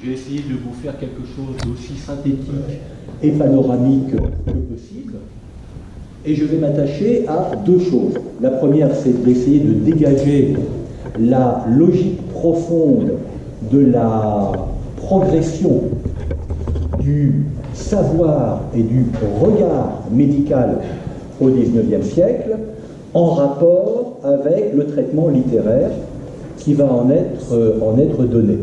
J'ai essayé de vous faire quelque chose d'aussi synthétique et panoramique que possible. Et je vais m'attacher à deux choses. La première, c'est d'essayer de dégager la logique profonde de la progression du savoir et du regard médical au XIXe siècle en rapport avec le traitement littéraire qui va en être donné.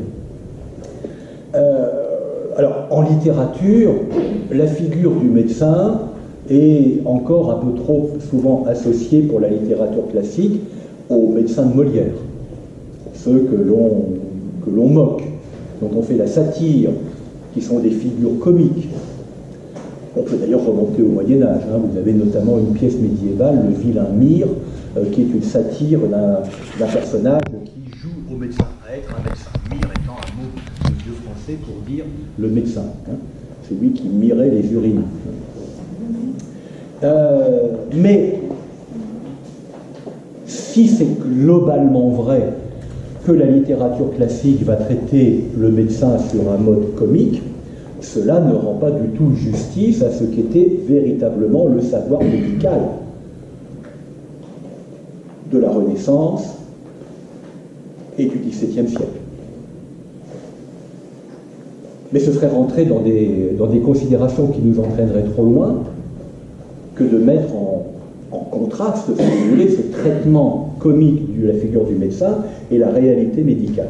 Alors, en littérature, la figure du médecin est encore un peu trop souvent associée pour la littérature classique aux médecins de Molière, ceux que l'on moque, dont on fait la satire, qui sont des figures comiques. On peut d'ailleurs remonter au Moyen-Âge. Vous avez notamment une pièce médiévale, Le vilain Mire, qui est une satire d'un personnage qui joue au médecin, à être un médecin. Mire étant un mot de vieux français pour dire le médecin. C'est lui qui mirait les urines. Mais si c'est globalement vrai que la littérature classique va traiter le médecin sur un mode comique, cela ne rend pas du tout justice à ce qu'était véritablement le savoir médical de la Renaissance et du XVIIe siècle. Mais ce serait rentrer dans des considérations qui nous entraîneraient trop loin que de mettre en contraste, si vous voulez, ce traitement comique de la figure du médecin et la réalité médicale.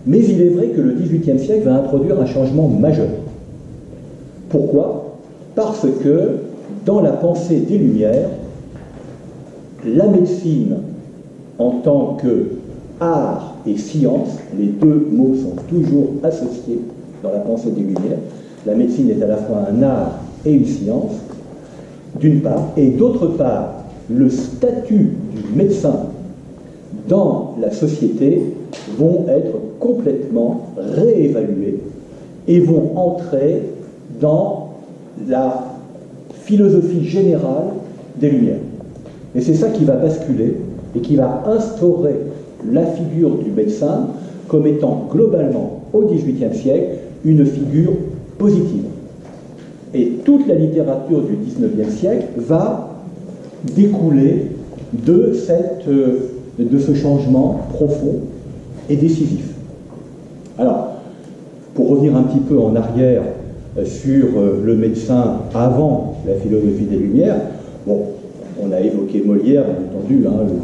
Mais il est vrai que le XVIIIe siècle va introduire un changement majeur. Pourquoi? Parce que dans la pensée des Lumières, la médecine en tant que art et science, les deux mots sont toujours associés dans la pensée des Lumières, la médecine est à la fois un art et une science, d'une part, et d'autre part, le statut du médecin dans la société vont être complètement réévalués et vont entrer dans la philosophie générale des Lumières. Et c'est ça qui va basculer et qui va instaurer la figure du médecin comme étant globalement, au XVIIIe siècle, une figure positive. Et toute la littérature du XIXe siècle va découler de ce changement profond et décisif. Alors, pour revenir un petit peu en arrière sur le médecin avant la philosophie des Lumières, bon, on a évoqué Molière, bien entendu,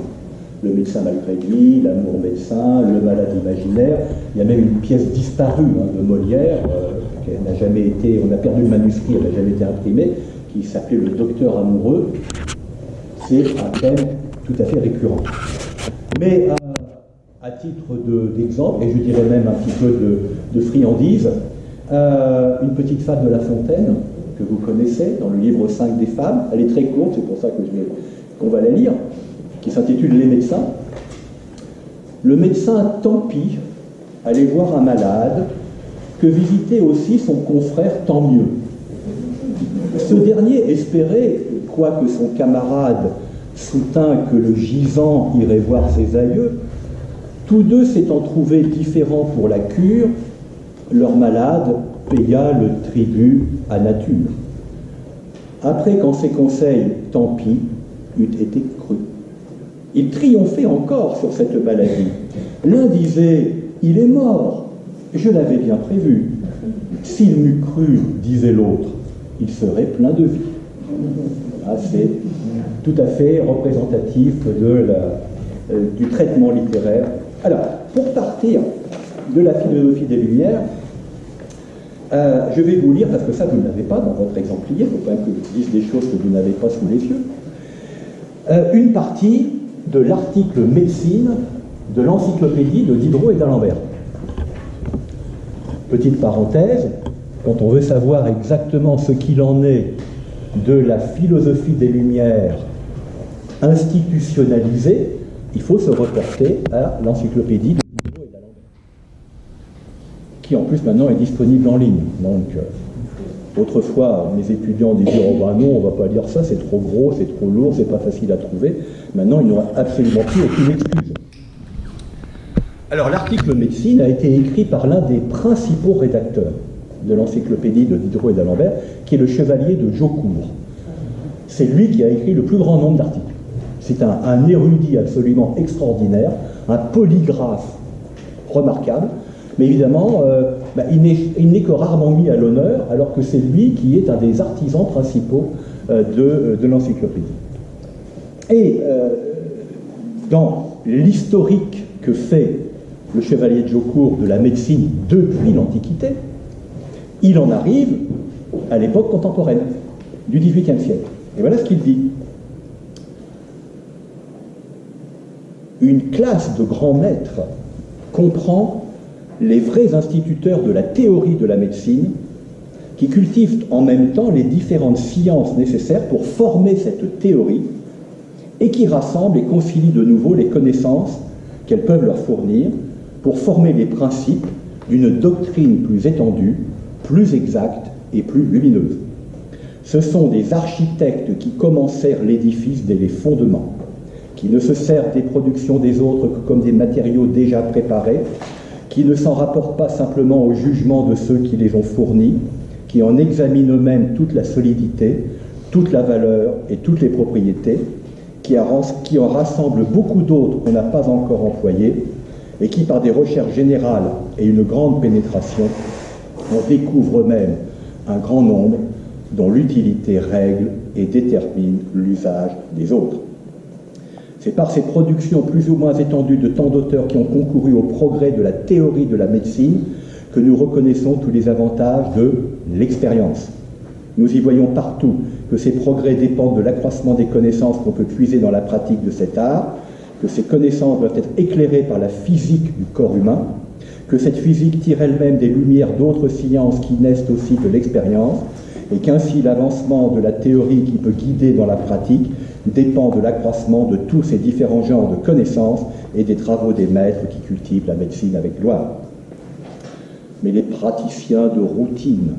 le médecin malgré lui, l'amour médecin, le malade imaginaire. Il y a même une pièce disparue de Molière, qui n'a jamais été, on a perdu le manuscrit, elle n'a jamais été imprimée, qui s'appelait Le Docteur amoureux. C'est un thème tout à fait récurrent. Mais à titre d'exemple, et je dirais même un petit peu de friandise, une petite fable de La Fontaine, que vous connaissez, dans le livre 5 des fables, elle est très courte, c'est pour ça qu'on va la lire, qui s'intitule Les médecins. Le médecin, tant pis, allait voir un malade, que visiter aussi son confrère, tant mieux. Ce dernier espérait, quoique son camarade soutint que le gisant irait voir ses aïeux, tous deux s'étant trouvés différents pour la cure, leur malade paya le tribut à nature. Après qu'en ses conseils, tant pis, eût été cru. Il triomphait encore sur cette maladie. L'un disait, il est mort, je l'avais bien prévu. S'il m'eût cru, disait l'autre, il serait plein de vie. C'est tout à fait représentatif du traitement littéraire. Alors, pour partir de la philosophie des Lumières, je vais vous lire, parce que ça vous ne l'avez pas dans votre exemplaire, il faut quand même que je dise des choses que vous n'avez pas sous les yeux, une partie de l'article médecine de l'encyclopédie de Diderot et d'Alembert. Petite parenthèse, quand on veut savoir exactement ce qu'il en est de la philosophie des Lumières institutionnalisée, il faut se reporter à l'encyclopédie de Diderot et d'Alembert, qui en plus maintenant est disponible en ligne. Donc, autrefois, mes étudiants disaient « Oh ben non, on ne va pas lire ça, c'est trop gros, c'est trop lourd, c'est pas facile à trouver ». Maintenant, il n'y aura absolument plus aucune excuse. Alors, Alors l'article médecine a été écrit par l'un des principaux rédacteurs de l'encyclopédie de Diderot et d'Alembert, qui est le chevalier de Jaucourt. C'est lui qui a écrit le plus grand nombre d'articles. C'est un érudit absolument extraordinaire, un polygraphe remarquable, mais évidemment, il n'est que rarement mis à l'honneur, alors que c'est lui qui est un des artisans principaux de l'encyclopédie. Et dans l'historique que fait le chevalier de Jaucourt de la médecine depuis l'Antiquité, il en arrive à l'époque contemporaine, du XVIIIe siècle. Et voilà ce qu'il dit. Une classe de grands maîtres comprend les vrais instituteurs de la théorie de la médecine qui cultivent en même temps les différentes sciences nécessaires pour former cette théorie et qui rassemblent et concilient de nouveau les connaissances qu'elles peuvent leur fournir pour former les principes d'une doctrine plus étendue, plus exacte et plus lumineuse. Ce sont des architectes qui commencèrent l'édifice dès les fondements, qui ne se servent des productions des autres que comme des matériaux déjà préparés, qui ne s'en rapportent pas simplement au jugement de ceux qui les ont fournis, qui en examinent eux-mêmes toute la solidité, toute la valeur et toutes les propriétés, qui en rassemblent beaucoup d'autres qu'on n'a pas encore employés, et qui, par des recherches générales et une grande pénétration, en découvrent eux-mêmes un grand nombre dont l'utilité règle et détermine l'usage des autres. C'est par ces productions plus ou moins étendues de tant d'auteurs qui ont concouru au progrès de la théorie de la médecine que nous reconnaissons tous les avantages de l'expérience. Nous y voyons partout que ces progrès dépendent de l'accroissement des connaissances qu'on peut puiser dans la pratique de cet art, que ces connaissances doivent être éclairées par la physique du corps humain, que cette physique tire elle-même des lumières d'autres sciences qui naissent aussi de l'expérience, et qu'ainsi l'avancement de la théorie qui peut guider dans la pratique dépend de l'accroissement de tous ces différents genres de connaissances et des travaux des maîtres qui cultivent la médecine avec gloire. Mais les praticiens de routine,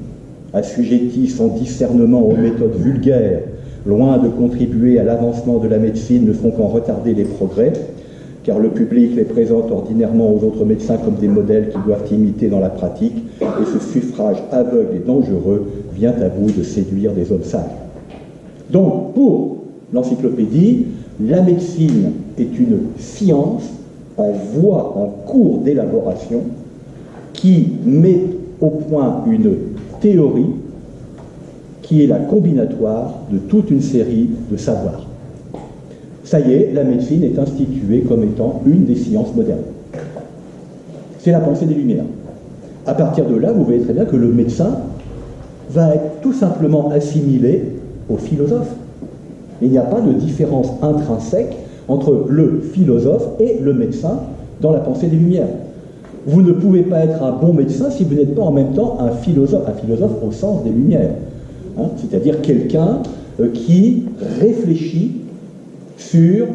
assujettis sans discernement aux méthodes vulgaires, loin de contribuer à l'avancement de la médecine, ne font qu'en retarder les progrès, car le public les présente ordinairement aux autres médecins comme des modèles qu'ils doivent imiter dans la pratique, et ce suffrage aveugle et dangereux vient à bout de séduire des hommes sages. Donc, pour l'encyclopédie, la médecine est une science en voie, en cours d'élaboration, qui met au point une théorie qui est la combinatoire de toute une série de savoirs. Ça y est, la médecine est instituée comme étant une des sciences modernes. C'est la pensée des Lumières. À partir de là, vous voyez très bien que le médecin va être tout simplement assimilé au philosophe. Il n'y a pas de différence intrinsèque entre le philosophe et le médecin dans la pensée des Lumières. Vous ne pouvez pas être un bon médecin si vous n'êtes pas en même temps un philosophe au sens des Lumières. C'est-à-dire quelqu'un qui réfléchit sur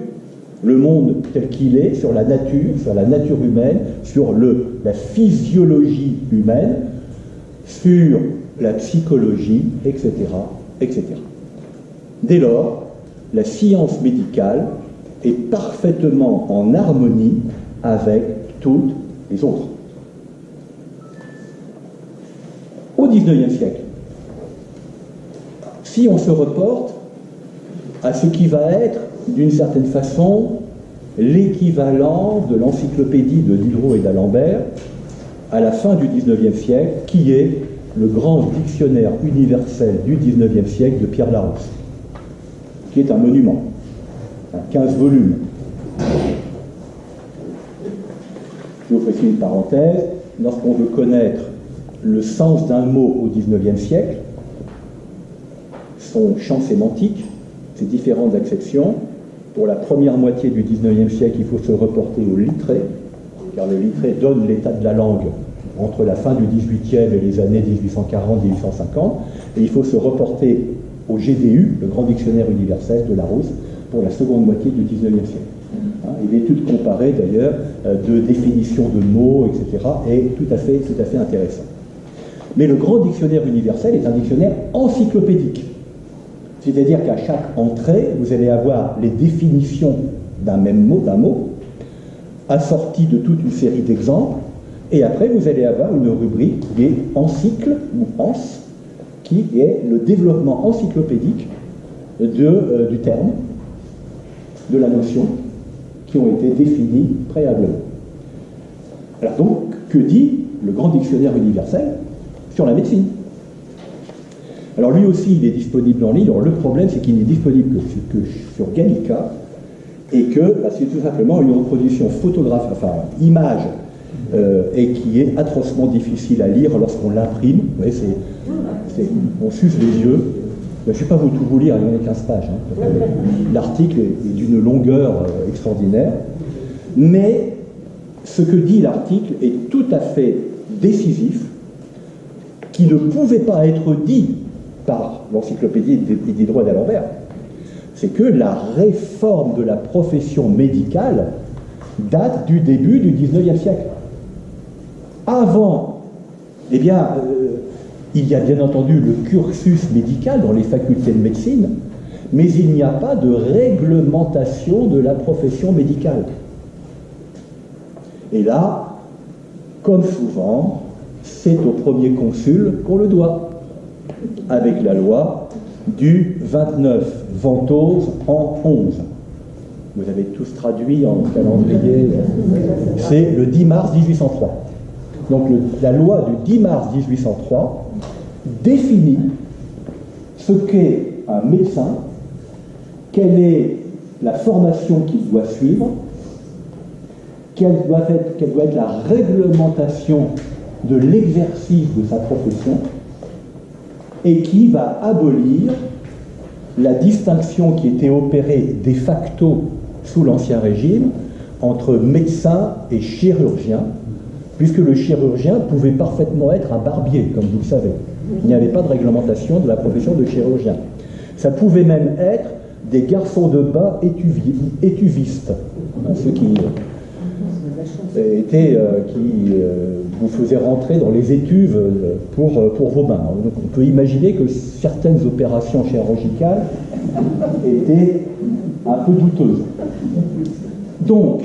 le monde tel qu'il est, sur la nature humaine, sur la physiologie humaine, sur la psychologie, etc., etc. Dès lors, la science médicale est parfaitement en harmonie avec toutes les autres. Au XIXe siècle, si on se reporte à ce qui va être, d'une certaine façon, l'équivalent de l'encyclopédie de Diderot et d'Alembert à la fin du XIXe siècle, qui est le grand dictionnaire universel du XIXe siècle de Pierre Larousse, qui est un monument, 15 volumes. Je vous fais ici une parenthèse. Lorsqu'on veut connaître le sens d'un mot au XIXe siècle, son champ sémantique, ses différentes acceptions, pour la première moitié du XIXe siècle, il faut se reporter au Littré, car le Littré donne l'état de la langue entre la fin du XVIIIe et les années 1840-1850, et il faut se reporter au GDU, le grand dictionnaire universel de Larousse, pour la seconde moitié du XIXe siècle. Et l'étude comparée d'ailleurs de définitions de mots, etc., est tout à fait intéressant. Mais le grand dictionnaire universel est un dictionnaire encyclopédique. C'est-à-dire qu'à chaque entrée, vous allez avoir les définitions d'un même mot, assorti de toute une série d'exemples, et après vous allez avoir une rubrique qui est encycle, ou ans, qui est le développement encyclopédique du terme, de la notion, qui ont été définis préalablement. Alors donc, que dit le grand dictionnaire universel sur la médecine? Alors lui aussi, il est disponible en ligne. Alors le problème, c'est qu'il n'est disponible que sur Gallica, et que c'est tout simplement une reproduction photographique, enfin image, et qui est atrocement difficile à lire lorsqu'on l'imprime. Vous voyez, on suce les yeux. Je ne vais pas tout vous lire, il n'y en a 15 pages. Hein. L'article est d'une longueur extraordinaire, mais ce que dit l'article est tout à fait décisif, qui ne pouvait pas être dit par l'encyclopédie des droits d'Alembert. C'est que la réforme de la profession médicale date du début du XIXe siècle. Avant, eh bien, il y a bien entendu le cursus médical dans les facultés de médecine, mais il n'y a pas de réglementation de la profession médicale. Et là, comme souvent, c'est au premier consul qu'on le doit, avec la loi du 29 Ventose en 11. Vous avez tous traduit en calendrier, c'est le 10 mars 1803. Donc la loi du 10 mars 1803 définit ce qu'est un médecin, quelle est la formation qu'il doit suivre, quelle doit être la réglementation de l'exercice de sa profession, et qui va abolir la distinction qui était opérée de facto sous l'Ancien Régime entre médecin et chirurgien, puisque le chirurgien pouvait parfaitement être un barbier, comme vous le savez. Il n'y avait pas de réglementation de la profession de chirurgien. Ça pouvait même être des garçons de bain étuvistes, hein, ceux qui vous faisaient rentrer dans les étuves pour vos bains. Donc on peut imaginer que certaines opérations chirurgicales étaient un peu douteuses. Donc,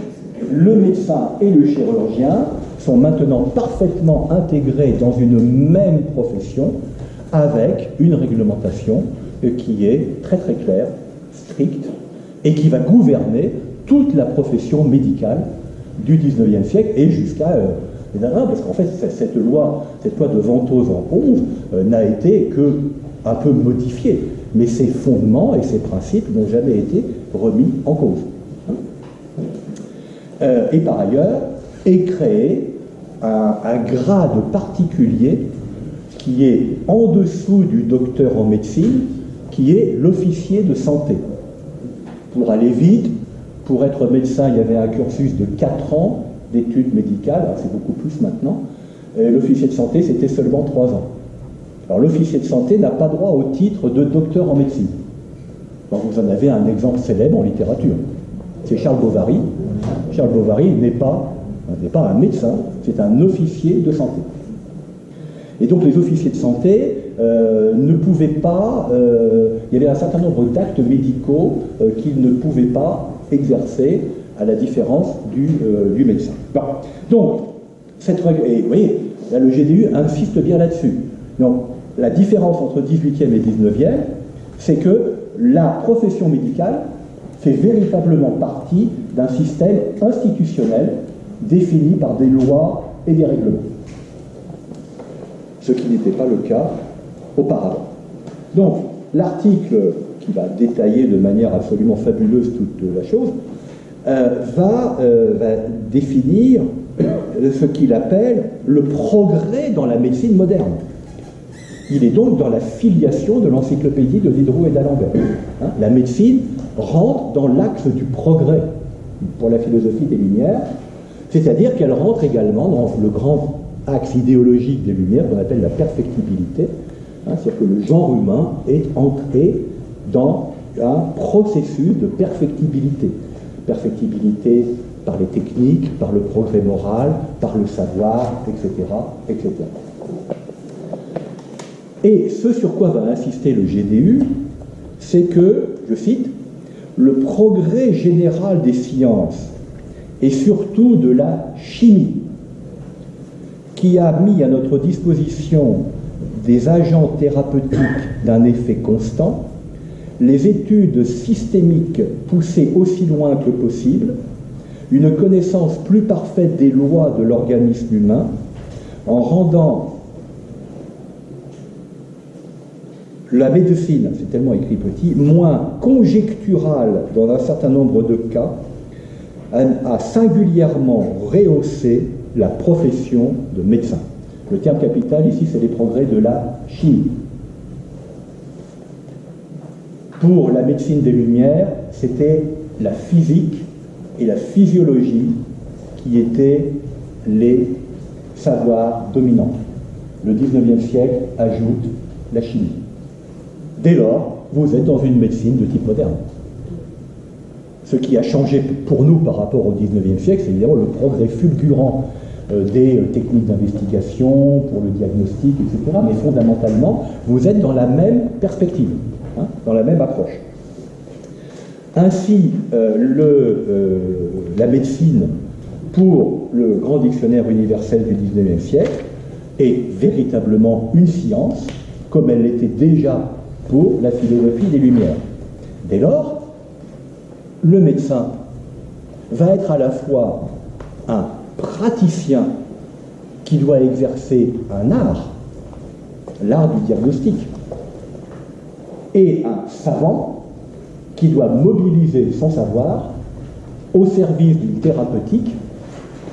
le médecin et le chirurgien sont maintenant parfaitement intégrés dans une même profession avec une réglementation qui est très très claire, stricte, et qui va gouverner toute la profession médicale du XIXe siècle et jusqu'à... parce qu'en fait, cette loi de Ventose en 11 n'a été que un peu modifiée, mais ses fondements et ses principes n'ont jamais été remis en cause. Et par ailleurs, est créé un grade particulier qui est en dessous du docteur en médecine, qui est l'officier de santé. Pour aller vite, pour être médecin, il y avait un cursus de 4 ans d'études médicales, alors c'est beaucoup plus maintenant. L'officier de santé, c'était seulement 3 ans. Alors l'officier de santé n'a pas droit au titre de docteur en médecine. Alors, vous en avez un exemple célèbre en littérature. C'est Charles Bovary. Charles Bovary n'est pas un médecin, c'est un officier de santé. Et donc les officiers de santé ne pouvaient pas... il y avait un certain nombre d'actes médicaux qu'ils ne pouvaient pas exercer, à la différence du médecin. Bon. Donc, et vous voyez, là, le GDU insiste bien là-dessus. Donc, la différence entre 18e et 19e, c'est que la profession médicale fait véritablement partie d'un système institutionnel défini par des lois et des règlements. Ce qui n'était pas le cas auparavant. Donc, l'article qui va détailler de manière absolument fabuleuse toute la chose, va définir ce qu'il appelle le progrès dans la médecine moderne. Il est donc dans la filiation de l'encyclopédie de Diderot et d'Alembert. Hein, la médecine rentre dans l'axe du progrès pour la philosophie des Lumières, c'est-à-dire qu'elle rentre également dans le grand axe idéologique des Lumières qu'on appelle la perfectibilité, hein, c'est-à-dire que le genre humain est entré dans un processus de perfectibilité. Perfectibilité par les techniques, par le progrès moral, par le savoir, etc., etc. Et ce sur quoi va insister le GDU, c'est que, je cite, le progrès général des sciences et surtout de la chimie, qui a mis à notre disposition des agents thérapeutiques d'un effet constant, les études systémiques poussées aussi loin que possible, une connaissance plus parfaite des lois de l'organisme humain, en rendant la médecine, c'est tellement écrit petit, moins conjecturale dans un certain nombre de cas, a singulièrement rehaussé la profession de médecin. Le terme capital ici, c'est les progrès de la chimie. Pour la médecine des Lumières, c'était la physique et la physiologie qui étaient les savoirs dominants. Le XIXe siècle ajoute la chimie. Dès lors, vous êtes dans une médecine de type moderne. Ce qui a changé pour nous par rapport au XIXe siècle, c'est évidemment le progrès fulgurant des techniques d'investigation, pour le diagnostic, etc. Mais fondamentalement, vous êtes dans la même perspective, hein, dans la même approche. Ainsi, la médecine, pour le grand dictionnaire universel du XIXe siècle, est véritablement une science, comme elle l'était déjà pour la philosophie des Lumières. Dès lors, le médecin va être à la fois un praticien qui doit exercer un art, l'art du diagnostic, et un savant qui doit mobiliser son savoir au service d'une thérapeutique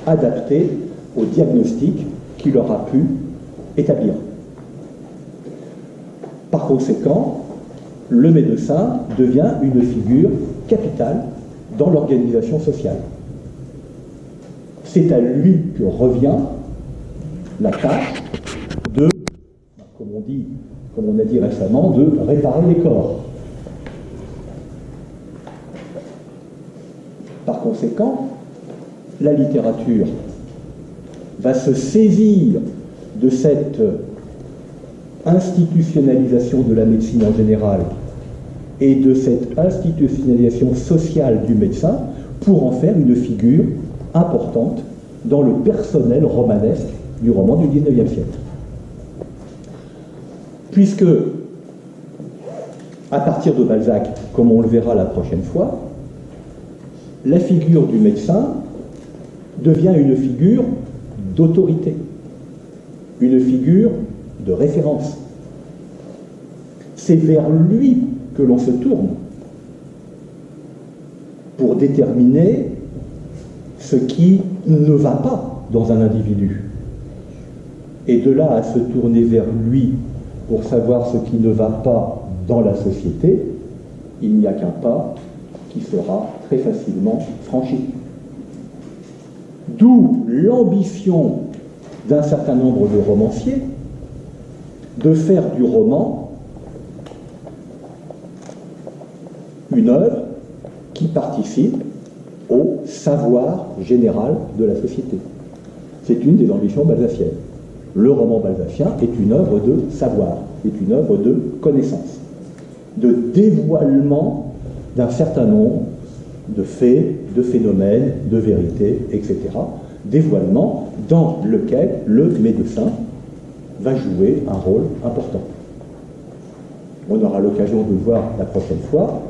adaptée au diagnostic qu'il aura pu établir. Par conséquent, le médecin devient une figure capitale dans l'organisation sociale. C'est à lui que revient la tâche de, comme on a dit récemment, de réparer les corps. Par conséquent, la littérature va se saisir de cette institutionnalisation de la médecine en général et de cette institutionnalisation sociale du médecin pour en faire une figure importante dans le personnel romanesque du roman du XIXe siècle. Puisque, à partir de Balzac, comme on le verra la prochaine fois, la figure du médecin devient une figure d'autorité, une figure de référence. C'est vers lui que l'on se tourne pour déterminer ce qui ne va pas dans un individu. Et de là à se tourner vers lui pour savoir ce qui ne va pas dans la société, il n'y a qu'un pas qui sera très facilement franchi. D'où l'ambition d'un certain nombre de romanciers de faire du roman une œuvre qui participe au savoir général de la société. C'est une des ambitions balzaciennes. Le roman balzacien est une œuvre de savoir, est une œuvre de connaissance, de dévoilement d'un certain nombre de faits, de phénomènes, de vérités, etc. Dévoilement dans lequel le médecin va jouer un rôle important. On aura l'occasion de le voir la prochaine fois,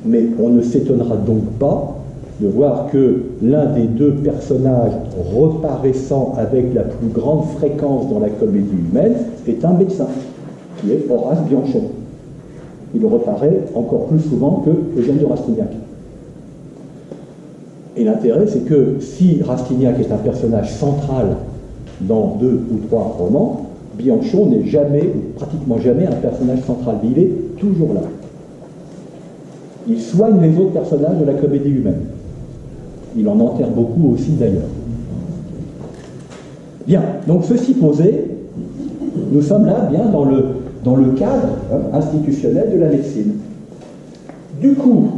mais on ne s'étonnera donc pas de voir que l'un des deux personnages reparaissant avec la plus grande fréquence dans la comédie humaine est un médecin, qui est Horace Bianchon. Il reparaît encore plus souvent que Eugène de Rastignac. Et l'intérêt, c'est que si Rastignac est un personnage central dans 2 ou 3 romans, Bianchon n'est jamais, ou pratiquement jamais, un personnage central. Il est toujours là. Il soigne les autres personnages de la comédie humaine. Il en enterre beaucoup aussi d'ailleurs. Bien, donc ceci posé, nous sommes là bien dans le cadre institutionnel de la médecine. Du coup,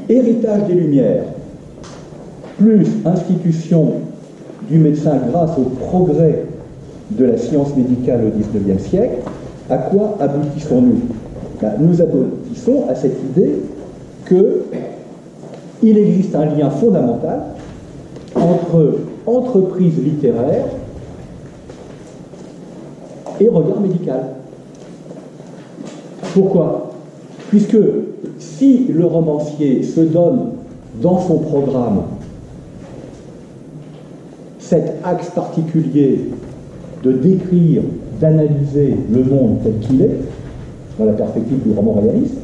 héritage des Lumières, plus institution du médecin grâce au progrès de la science médicale au XIXe siècle, à quoi aboutissons-nous? Nous aboutissons à cette idée que il existe un lien fondamental entre entreprise littéraire et regard médical. Pourquoi? Puisque si le romancier se donne dans son programme cet axe particulier de décrire, d'analyser le monde tel qu'il est, dans la perspective du roman réaliste,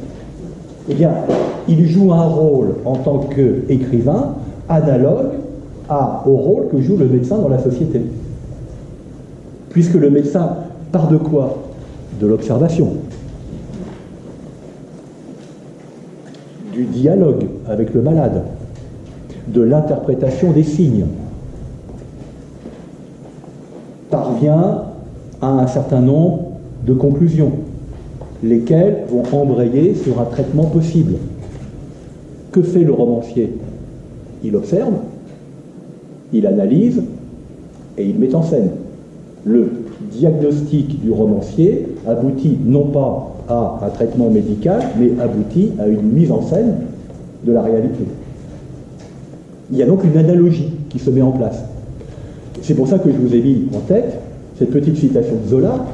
eh bien, il joue un rôle en tant qu'écrivain analogue au rôle que joue le médecin dans la société. Puisque le médecin part de quoi? De l'observation, du dialogue avec le malade, de l'interprétation des signes, parvient à un certain nombre de conclusions, lesquelles vont embrayer sur un traitement possible. Que fait le romancier? Il observe, il analyse et il met en scène. Le diagnostic du romancier aboutit non pas à un traitement médical, mais aboutit à une mise en scène de la réalité. Il y a donc une analogie qui se met en place. C'est pour ça que je vous ai mis en tête cette petite citation de Zola.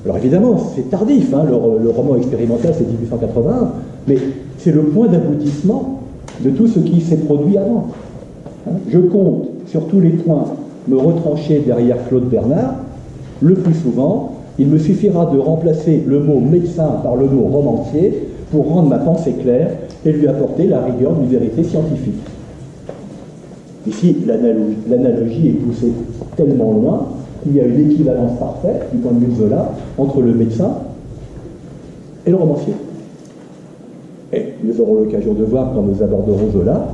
Alors évidemment, c'est tardif, hein, le roman expérimental c'est 1881, mais c'est le point d'aboutissement de tout ce qui s'est produit avant. Je compte sur tous les points me retrancher derrière Claude Bernard. Le plus souvent, il me suffira de remplacer le mot médecin par le mot romancier pour rendre ma pensée claire et lui apporter la rigueur d'une vérité scientifique. Ici, l'analogie est poussée tellement loin qu'il y a une équivalence parfaite, du point de vue de Zola, entre le médecin et le romancier. Et nous aurons l'occasion de voir, quand nous aborderons Zola,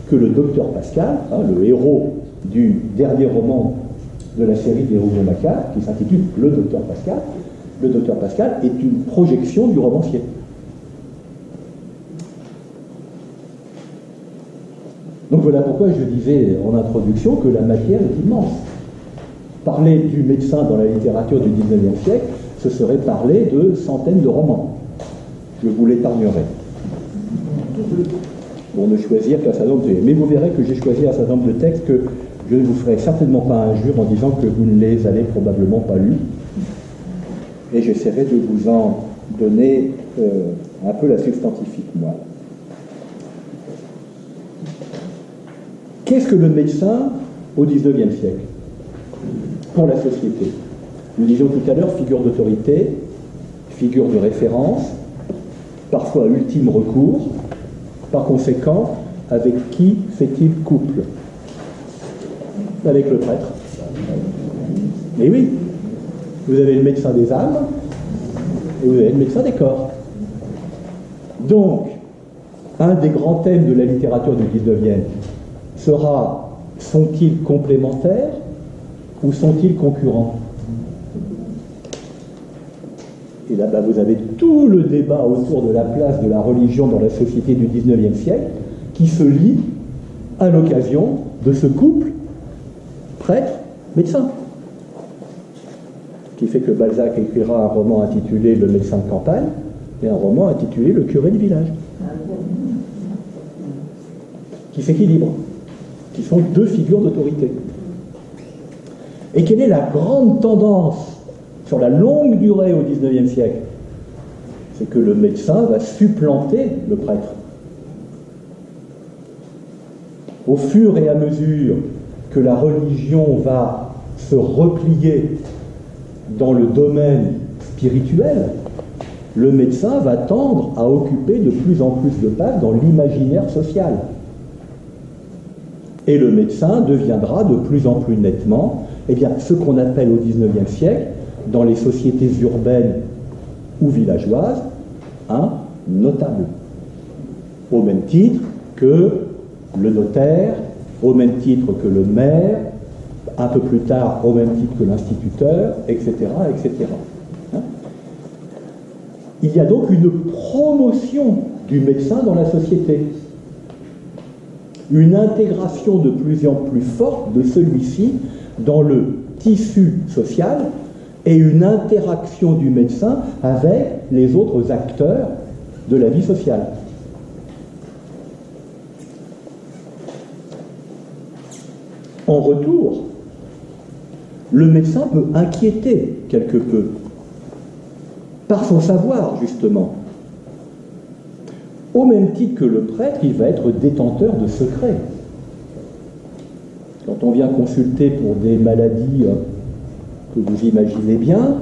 que le docteur Pascal, le héros du dernier roman de la série des Rougon-Macquart, qui s'intitule Le docteur Pascal est une projection du romancier. Donc voilà pourquoi je disais en introduction que la matière est immense. Parler du médecin dans la littérature du XIXe siècle, ce serait parler de centaines de romans. Je vous l'épargnerai. Pour ne choisir qu'un certain nombre de... Mais vous verrez que j'ai choisi un certain nombre de textes que je ne vous ferai certainement pas injure en disant que vous ne les avez probablement pas lus. Et j'essaierai de vous en donner un peu la substantifique, moi. Qu'est-ce que le médecin au XIXe siècle pour la société? Nous disions tout à l'heure figure d'autorité, figure de référence, parfois ultime recours. Par conséquent, avec qui fait-il couple? Avec le prêtre. Mais oui, vous avez le médecin des âmes et vous avez le médecin des corps. Donc, un des grands thèmes de la littérature du XIXe sera: sont-ils complémentaires ou sont-ils concurrents? Et là, vous avez tout le débat autour de la place de la religion dans la société du XIXe siècle qui se lie à l'occasion de ce couple prêtre-médecin. Qui fait que Balzac écrira un roman intitulé Le médecin de campagne et un roman intitulé Le curé du village. Qui s'équilibrent, qui sont deux figures d'autorité. Et quelle est la grande tendance sur la longue durée au XIXe siècle? C'est que le médecin va supplanter le prêtre. Au fur et à mesure que la religion va se replier dans le domaine spirituel, le médecin va tendre à occuper de plus en plus de place dans l'imaginaire social. Et le médecin deviendra de plus en plus nettement ce qu'on appelle au XIXe siècle, dans les sociétés urbaines ou villageoises, un notable. Au même titre que le notaire, au même titre que le maire, un peu plus tard au même titre que l'instituteur, etc., etc. Il y a donc une promotion du médecin dans la société, une intégration de plus en plus forte de celui-ci dans le tissu social et une interaction du médecin avec les autres acteurs de la vie sociale. En retour, le médecin peut inquiéter quelque peu, par son savoir justement. Au même titre que le prêtre, il va être détenteur de secrets. Quand on vient consulter pour des maladies que vous imaginez bien,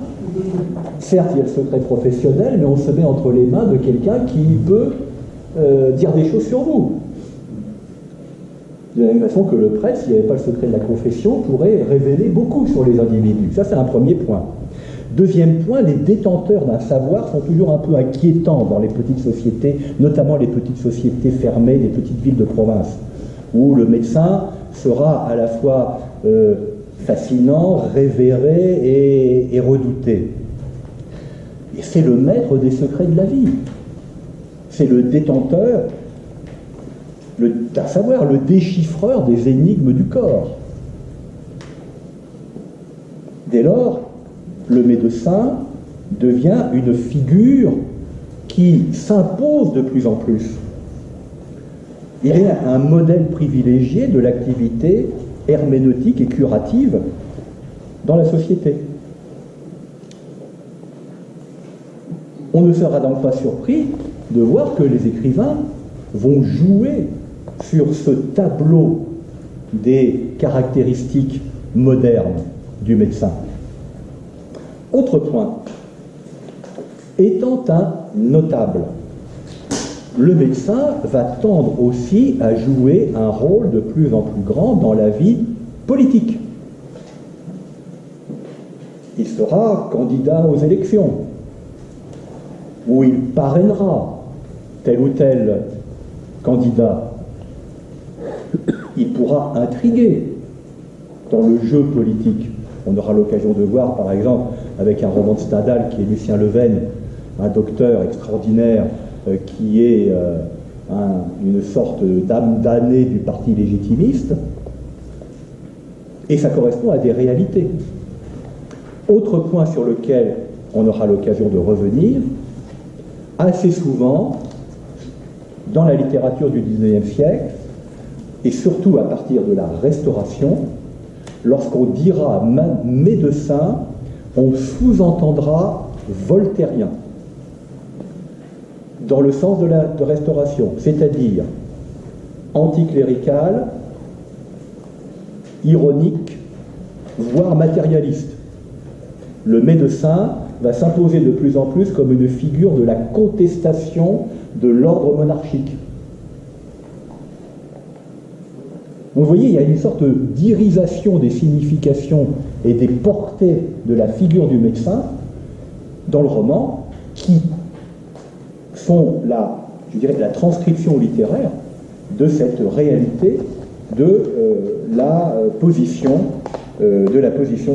certes il y a le secret professionnel, mais on se met entre les mains de quelqu'un qui peut dire des choses sur vous. De la même façon que le prêtre, s'il n'y avait pas le secret de la confession, pourrait révéler beaucoup sur les individus. Ça, c'est un premier point. Deuxième point, les détenteurs d'un savoir sont toujours un peu inquiétants dans les petites sociétés, notamment les petites sociétés fermées, les petites villes de province, où le médecin sera à la fois fascinant, révéré et redouté. Et c'est le maître des secrets de la vie. C'est le détenteur d'un savoir, le déchiffreur des énigmes du corps. Dès lors, le médecin devient une figure qui s'impose de plus en plus. Il est un modèle privilégié de l'activité herméneutique et curative dans la société. On ne sera donc pas surpris de voir que les écrivains vont jouer sur ce tableau des caractéristiques modernes du médecin. Autre point, étant un notable, le médecin va tendre aussi à jouer un rôle de plus en plus grand dans la vie politique. Il sera candidat aux élections, où il parrainera tel ou tel candidat. Il pourra intriguer dans le jeu politique. On aura l'occasion de voir, par exemple, avec un roman de Stendhal qui est Lucien Leven, un docteur extraordinaire qui est une sorte d'âme damnée du parti légitimiste, et ça correspond à des réalités. Autre point sur lequel on aura l'occasion de revenir, assez souvent, dans la littérature du XIXe siècle, et surtout à partir de la Restauration, lorsqu'on dira médecin, on sous-entendra voltairien, dans le sens de la Restauration, c'est-à-dire anticlérical, ironique, voire matérialiste. Le médecin va s'imposer de plus en plus comme une figure de la contestation de l'ordre monarchique. Vous voyez, il y a une sorte d'irisation des significations et des portées de la figure du médecin dans le roman qui sont la transcription littéraire de cette réalité de la position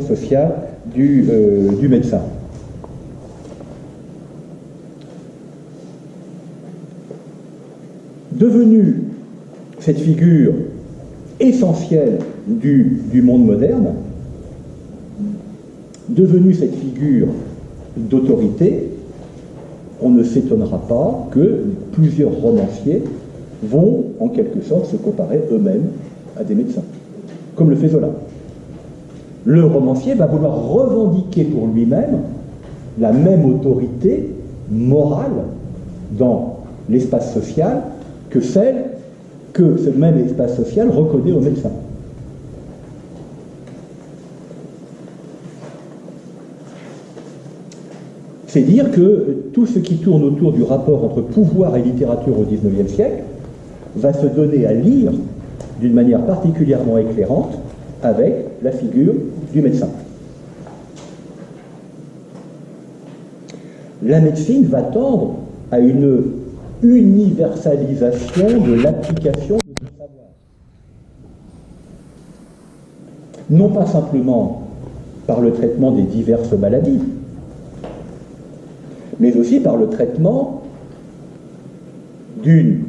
sociale du médecin. Devenue cette figure essentielle du monde moderne, devenue cette figure d'autorité, on ne s'étonnera pas que plusieurs romanciers vont en quelque sorte se comparer eux-mêmes à des médecins, comme le fait Zola. Le romancier va vouloir revendiquer pour lui-même la même autorité morale dans l'espace social que celle que ce même espace social reconnaît aux médecins. C'est dire que tout ce qui tourne autour du rapport entre pouvoir et littérature au XIXe siècle va se donner à lire d'une manière particulièrement éclairante avec la figure du médecin. La médecine va tendre à une universalisation de l'application de ce savoir. Non pas simplement par le traitement des diverses maladies, mais aussi par le traitement d'une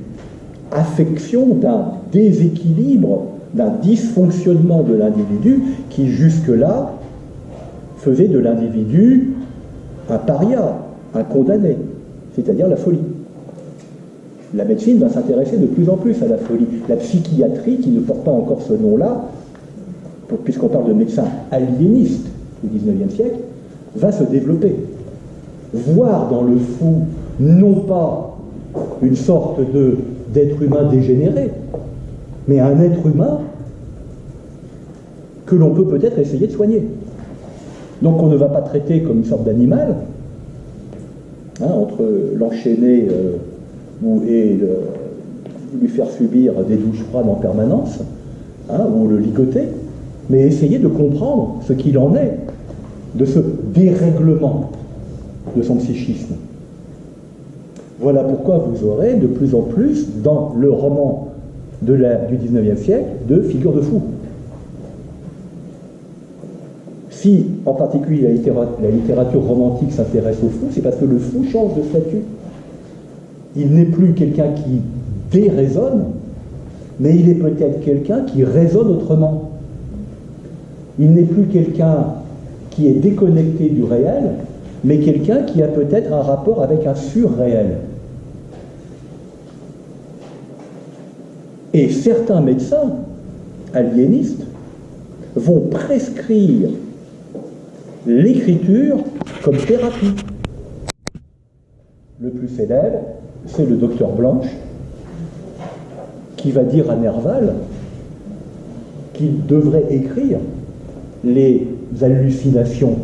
affection, d'un déséquilibre, d'un dysfonctionnement de l'individu qui jusque-là faisait de l'individu un paria, un condamné, c'est-à-dire la folie. La médecine va s'intéresser de plus en plus à la folie. La psychiatrie, qui ne porte pas encore ce nom-là, puisqu'on parle de médecin aliéniste du XIXe siècle, va se développer. Voir dans le fou non pas une sorte d'être humain dégénéré, mais un être humain que l'on peut peut-être essayer de soigner. Donc on ne va pas traiter comme une sorte d'animal, entre l'enchaîner et lui faire subir des douches froides en permanence, ou le ligoter, mais essayer de comprendre ce qu'il en est de ce dérèglement de son psychisme. Voilà pourquoi vous aurez de plus en plus, dans le roman du XIXe siècle, de figures de fous. Si, en particulier, la littérature romantique s'intéresse au fou, c'est parce que le fou change de statut. Il n'est plus quelqu'un qui déraisonne, mais il est peut-être quelqu'un qui raisonne autrement. Il n'est plus quelqu'un qui est déconnecté du réel, mais quelqu'un qui a peut-être un rapport avec un surréel. Et certains médecins aliénistes vont prescrire l'écriture comme thérapie. Le plus célèbre, c'est le docteur Blanche, qui va dire à Nerval qu'il devrait écrire les hallucinations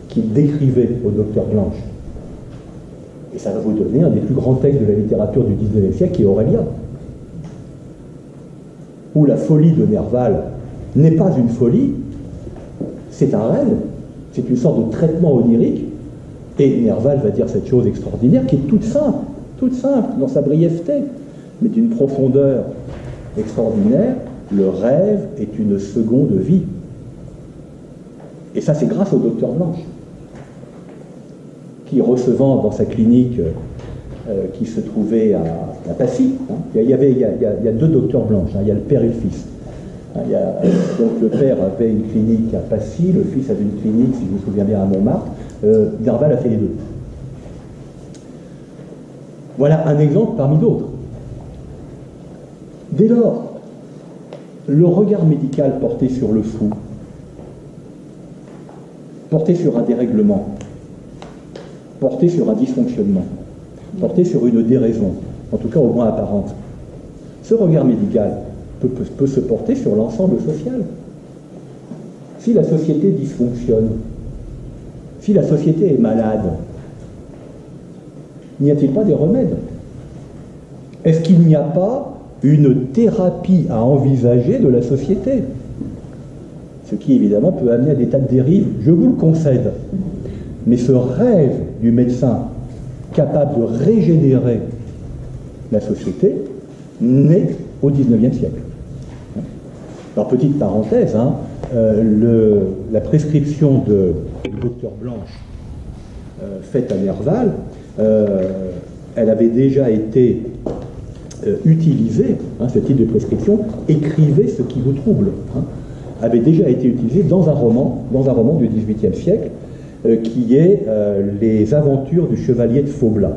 qu'il décrivait au docteur Blanche. Et ça va vous donner un des plus grands textes de la littérature du XIXe siècle, qui est Aurélia, où la folie de Nerval n'est pas une folie, c'est un rêve, c'est une sorte de traitement onirique, et Nerval va dire cette chose extraordinaire qui est toute simple dans sa brièveté, mais d'une profondeur extraordinaire. Le rêve est une seconde vie. Et ça, c'est grâce au docteur Blanche, qui, recevant dans sa clinique qui se trouvait à Passy, il y a deux docteurs Blanches, il y a le père et le fils. Donc le père avait une clinique à Passy, le fils avait une clinique, si je me souviens bien, à Montmartre. Nerval a fait les deux. Voilà un exemple parmi d'autres. Dès lors, le regard médical porté sur le fou, porté sur un dérèglement, porté sur un dysfonctionnement, porté sur une déraison, en tout cas au moins apparente, ce regard médical peut se porter sur l'ensemble social. Si la société dysfonctionne, si la société est malade, n'y a-t-il pas des remèdes? Est-ce qu'il n'y a pas une thérapie à envisager de la société? Ce qui, évidemment, peut amener à des tas de dérives, je vous le concède. Mais ce rêve du médecin capable de régénérer la société naît au XIXe siècle. Alors, petite parenthèse, la prescription du docteur Blanche faite à Nerval, elle avait déjà été utilisée, ce type de prescription, écrivez ce qui vous trouble, avait déjà été utilisée dans un roman du XVIIIe siècle, qui est Les Aventures du Chevalier de Faublas.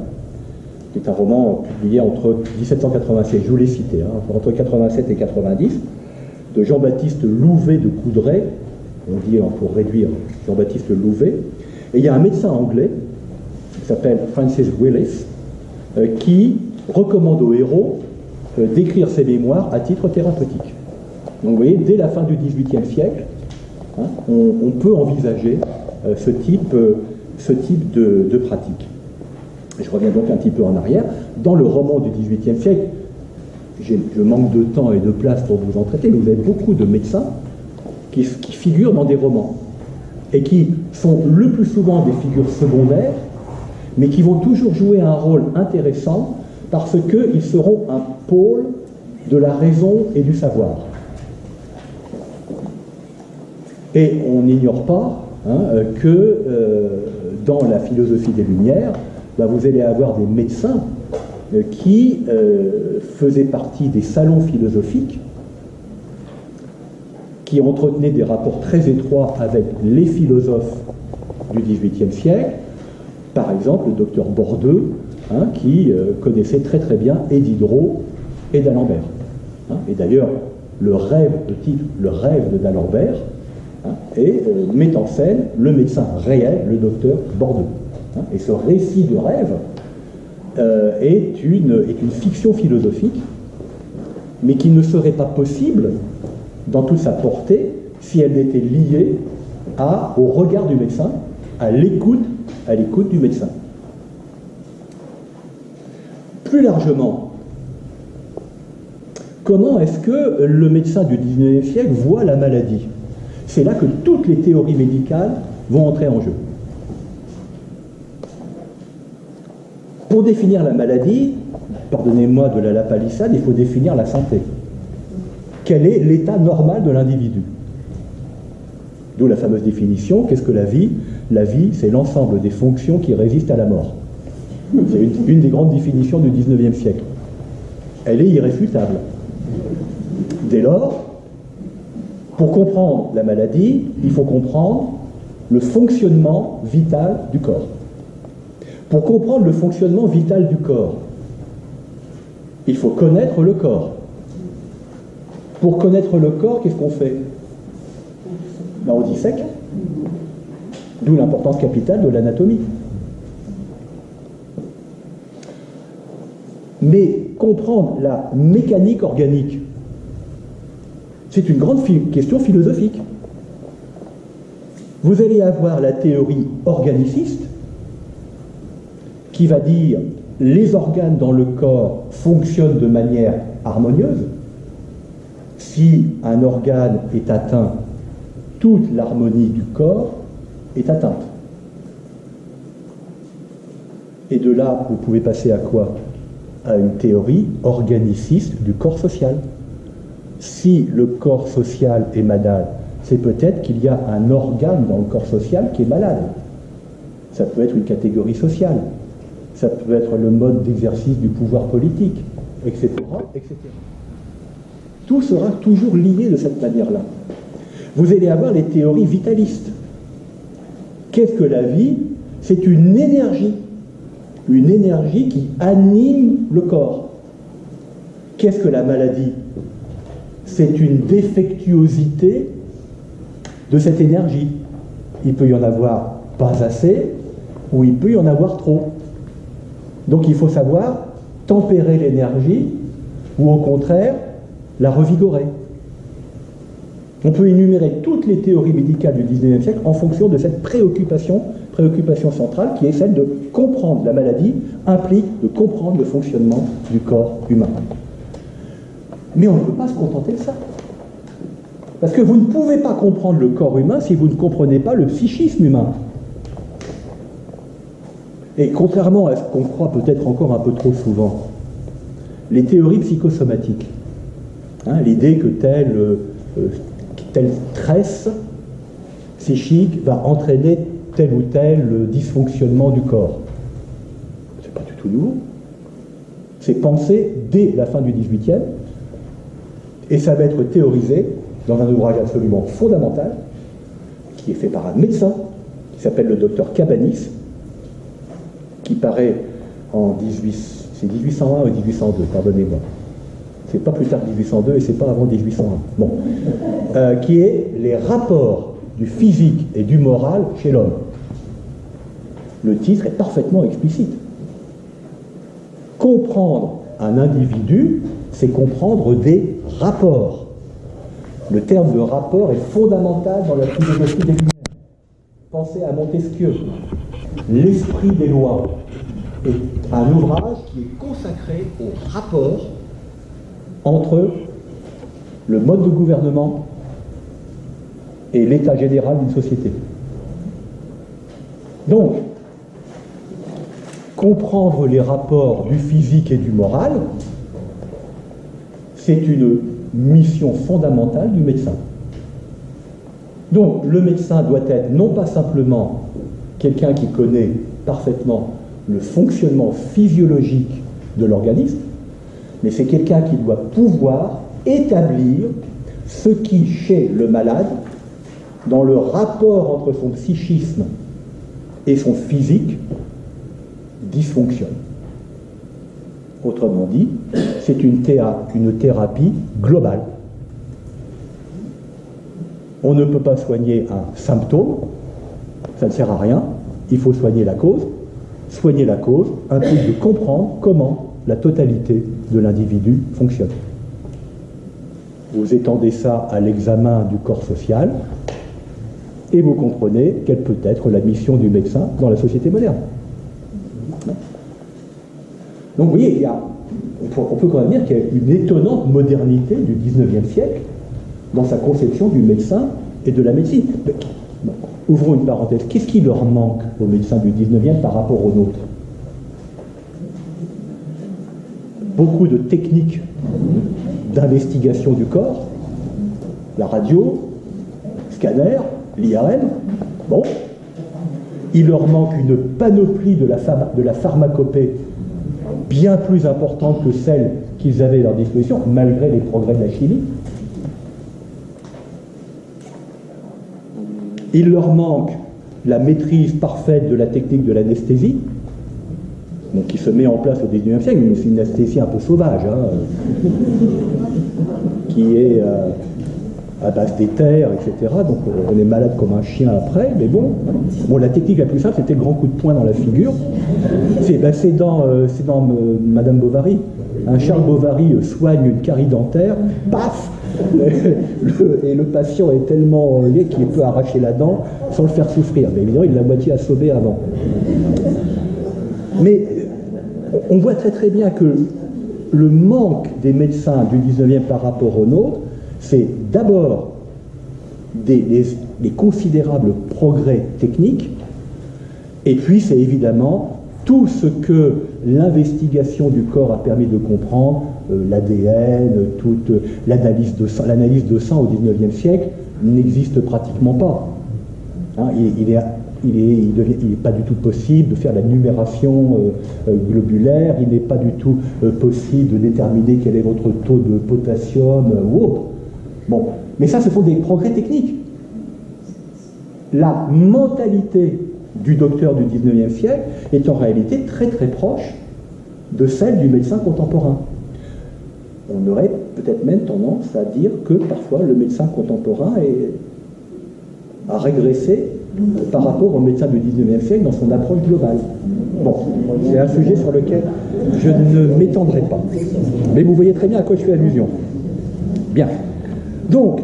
C'est un roman publié entre 1787, je vous l'ai cité, entre 87 et 90, de Jean-Baptiste Louvet de Coudray, on dit pour réduire Jean-Baptiste Louvet, et il y a un médecin anglais qui s'appelle Francis Willis, qui recommande au héros d'écrire ses mémoires à titre thérapeutique. Donc vous voyez, dès la fin du XVIIIe siècle, on peut envisager ce type de pratique. Je reviens donc un petit peu en arrière. Dans le roman du XVIIIe siècle, je manque de temps et de place pour vous en traiter, mais vous avez beaucoup de médecins qui figurent dans des romans et qui sont le plus souvent des figures secondaires, mais qui vont toujours jouer un rôle intéressant parce qu'ils seront un pôle de la raison et du savoir. Et on n'ignore pas que dans la philosophie des Lumières, vous allez avoir des médecins qui faisaient partie des salons philosophiques, qui entretenaient des rapports très étroits avec les philosophes du XVIIIe siècle. Par exemple, le docteur Bordeu, qui connaissait très très bien et Diderot et d'Alembert. Et d'ailleurs, le rêve, le titre Le rêve de D'Alembert, hein, et met en scène le médecin réel, le docteur Bordeaux. Hein, et ce récit de rêve est une fiction philosophique, mais qui ne serait pas possible dans toute sa portée si elle n'était liée au regard du médecin, à l'écoute du médecin. Plus largement, comment est-ce que le médecin du XIXe siècle voit la maladie? C'est là que toutes les théories médicales vont entrer en jeu. Pour définir la maladie, pardonnez-moi de la lapalissade, il faut définir la santé. Quel est l'état normal de l'individu? D'où la fameuse définition, qu'est-ce que la vie? La vie, c'est l'ensemble des fonctions qui résistent à la mort. C'est une des grandes définitions du XIXe siècle. Elle est irréfutable. Dès lors, pour comprendre la maladie, il faut comprendre le fonctionnement vital du corps. Pour comprendre le fonctionnement vital du corps, il faut connaître le corps. Pour connaître le corps, qu'est-ce qu'on fait? Ben, on dissèque. D'où l'importance capitale de l'anatomie. Mais comprendre la mécanique organique, c'est une grande question philosophique. Vous allez avoir la théorie organiciste, qui va dire les organes dans le corps fonctionnent de manière harmonieuse. Si un organe est atteint, toute l'harmonie du corps est atteinte. Et de là, vous pouvez passer à quoi? À une théorie organiciste du corps social. Si le corps social est malade, c'est peut-être qu'il y a un organe dans le corps social qui est malade. Ça peut être une catégorie sociale. Ça peut être le mode d'exercice du pouvoir politique, etc., etc. Tout sera toujours lié de cette manière-là. Vous allez avoir les théories vitalistes. Qu'est-ce que la vie? C'est une énergie qui anime le corps. Qu'est-ce que la maladie? C'est une défectuosité de cette énergie. Il peut y en avoir pas assez, ou il peut y en avoir trop. Donc il faut savoir tempérer l'énergie, ou au contraire, la revigorer. On peut énumérer toutes les théories médicales du XIXe siècle en fonction de cette préoccupation centrale qui est celle de comprendre la maladie, implique de comprendre le fonctionnement du corps humain. Mais on ne peut pas se contenter de ça. Parce que vous ne pouvez pas comprendre le corps humain si vous ne comprenez pas le psychisme humain. Et contrairement à ce qu'on croit peut-être encore un peu trop souvent, les théories psychosomatiques, hein, l'idée que tel stress psychique va entraîner tel ou tel dysfonctionnement du corps, c'est pas du tout nouveau. C'est pensé dès la fin du XVIIIe, et ça va être théorisé dans un ouvrage absolument fondamental, qui est fait par un médecin, qui s'appelle le docteur Cabanis, qui paraît en 1801 ou 1802, pardonnez-moi. C'est pas plus tard que 1802 et c'est pas avant 1801. Bon. Qui est les rapports du physique et du moral chez l'homme. Le titre est parfaitement explicite. Comprendre un individu, c'est comprendre des rapports. Le terme de rapport est fondamental dans la philosophie des Lumières. Pensez à Montesquieu. L'esprit des lois est un ouvrage qui est consacré au rapport entre le mode de gouvernement et l'état général d'une société. Donc, comprendre les rapports du physique et du moral, c'est une mission fondamentale du médecin. Donc, le médecin doit être non pas simplement quelqu'un qui connaît parfaitement le fonctionnement physiologique de l'organisme, mais c'est quelqu'un qui doit pouvoir établir ce qui, chez le malade, dans le rapport entre son psychisme et son physique, dysfonctionne. Autrement dit, c'est une thérapie globale. On ne peut pas soigner un symptôme, ça ne sert à rien, il faut soigner la cause. Soigner la cause implique de comprendre comment la totalité de l'individu fonctionne. Vous étendez ça à l'examen du corps social, et vous comprenez quelle peut être la mission du médecin dans la société moderne. Donc vous voyez, on peut quand même dire qu'il y a une étonnante modernité du XIXe siècle dans sa conception du médecin et de la médecine. Mais, bon, ouvrons une parenthèse. Qu'est-ce qui leur manque aux médecins du XIXe par rapport aux nôtres? Beaucoup de techniques d'investigation du corps, la radio, scanner, l'IRM. Bon, il leur manque une panoplie de la pharmacopée bien plus importante que celle qu'ils avaient à leur disposition, malgré les progrès de la chimie. Il leur manque la maîtrise parfaite de la technique de l'anesthésie, qui se met en place au XIXe siècle, mais c'est une anesthésie un peu sauvage, qui est à base d'éther, etc. Donc on est malade comme un chien après, mais bon, la technique la plus simple, c'était le grand coup de poing dans la figure. C'est dans Madame Bovary. Charles Bovary soigne une carie dentaire, paf, et le patient est tellement lié qu'il peut arracher la dent sans le faire souffrir. Mais évidemment, il l'a moitié assommé avant. Mais on voit très très bien que le manque des médecins du 19e par rapport aux nôtres, c'est d'abord des considérables progrès techniques, et puis c'est évidemment tout ce que l'investigation du corps a permis de comprendre, l'ADN, toute l'analyse de sang au XIXe siècle n'existe pratiquement pas. Il n'est pas du tout possible de faire la numération globulaire, il n'est pas du tout possible de déterminer quel est votre taux de potassium ou autre. Bon, mais ça, ce sont des progrès techniques. La mentalité du docteur du XIXe siècle est en réalité très très proche de celle du médecin contemporain. On aurait peut-être même tendance à dire que parfois le médecin contemporain a régressé par rapport au médecin du XIXe siècle dans son approche globale. Bon, c'est un sujet sur lequel je ne m'étendrai pas. Mais vous voyez très bien à quoi je fais allusion. Bien. Donc,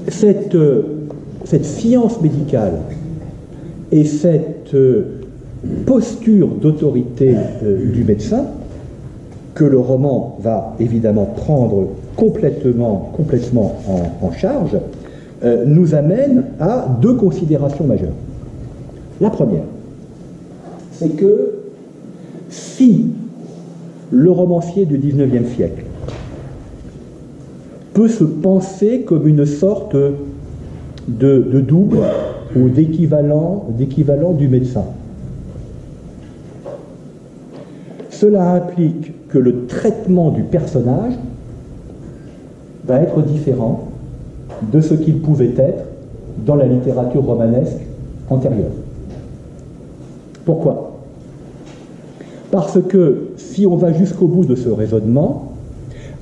cette science médicale et cette posture d'autorité du médecin, que le roman va évidemment prendre complètement en charge, nous amène à deux considérations majeures. La première, c'est que si le romancier du XIXe siècle peut se penser comme une sorte de double ou d'équivalent du médecin, cela implique que le traitement du personnage va être différent de ce qu'il pouvait être dans la littérature romanesque antérieure. Pourquoi? Parce que si on va jusqu'au bout de ce raisonnement,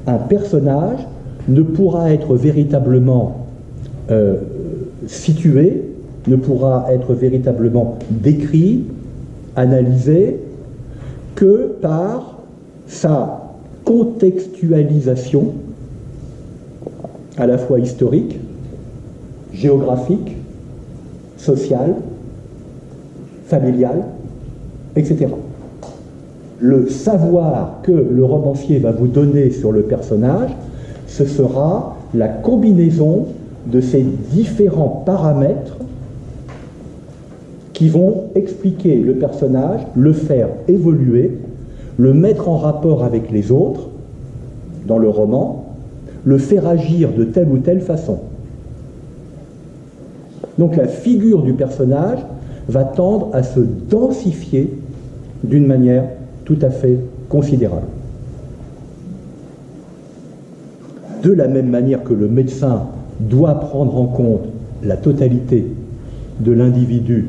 un personnage ne pourra être véritablement situé, ne pourra être véritablement décrit, analysé, que par sa contextualisation à la fois historique, géographique, sociale, familiale, etc. Le savoir que le romancier va vous donner sur le personnage, ce sera la combinaison de ces différents paramètres qui vont expliquer le personnage, le faire évoluer, le mettre en rapport avec les autres dans le roman, le faire agir de telle ou telle façon. Donc la figure du personnage va tendre à se densifier d'une manière tout à fait considérable. De la même manière que le médecin doit prendre en compte la totalité de l'individu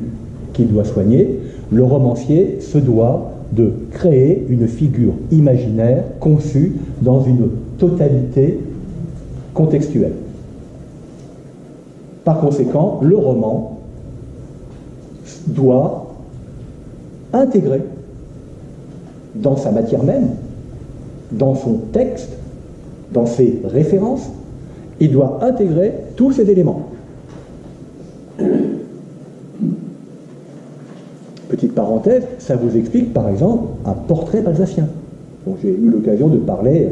qu'il doit soigner, le romancier se doit de créer une figure imaginaire conçue dans une totalité contextuelle. Par conséquent, le roman doit intégrer dans sa matière même, dans son texte, dans ses références, il doit intégrer tous ces éléments. Petite parenthèse, ça vous explique par exemple un portrait balzacien, dont j'ai eu l'occasion de parler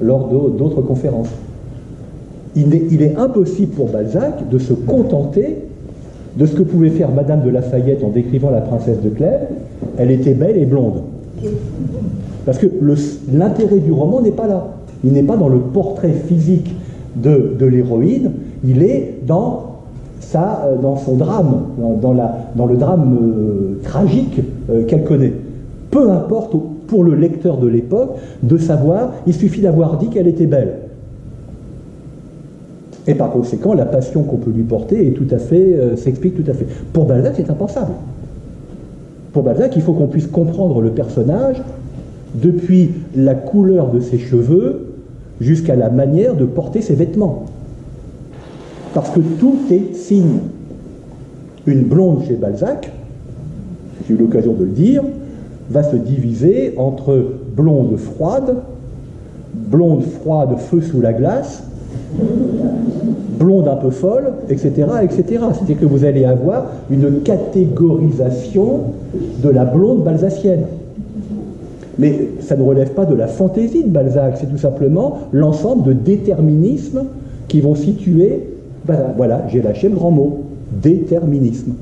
lors d'autres conférences. Il est impossible pour Balzac de se contenter de ce que pouvait faire Madame de Lafayette en décrivant la princesse de Clèves. Elle était belle et blonde. Parce que l'intérêt du roman n'est pas là. Il n'est pas dans le portrait physique de l'héroïne, il est dans son drame, dans le drame tragique qu'elle connaît. Peu importe pour le lecteur de l'époque de savoir, il suffit d'avoir dit qu'elle était belle. Et par conséquent, la passion qu'on peut lui porter est s'explique tout à fait. Pour Balzac, c'est impensable. Pour Balzac, il faut qu'on puisse comprendre le personnage depuis la couleur de ses cheveux jusqu'à la manière de porter ses vêtements. Parce que tout est signe. Une blonde chez Balzac, j'ai eu l'occasion de le dire, va se diviser entre blonde froide, feu sous la glace, blonde un peu folle, etc., etc. C'est-à-dire que vous allez avoir une catégorisation de la blonde balzacienne. Mais ça ne relève pas de la fantaisie de Balzac, c'est tout simplement l'ensemble de déterminismes qui vont situer, voilà, j'ai lâché le grand mot, déterminisme.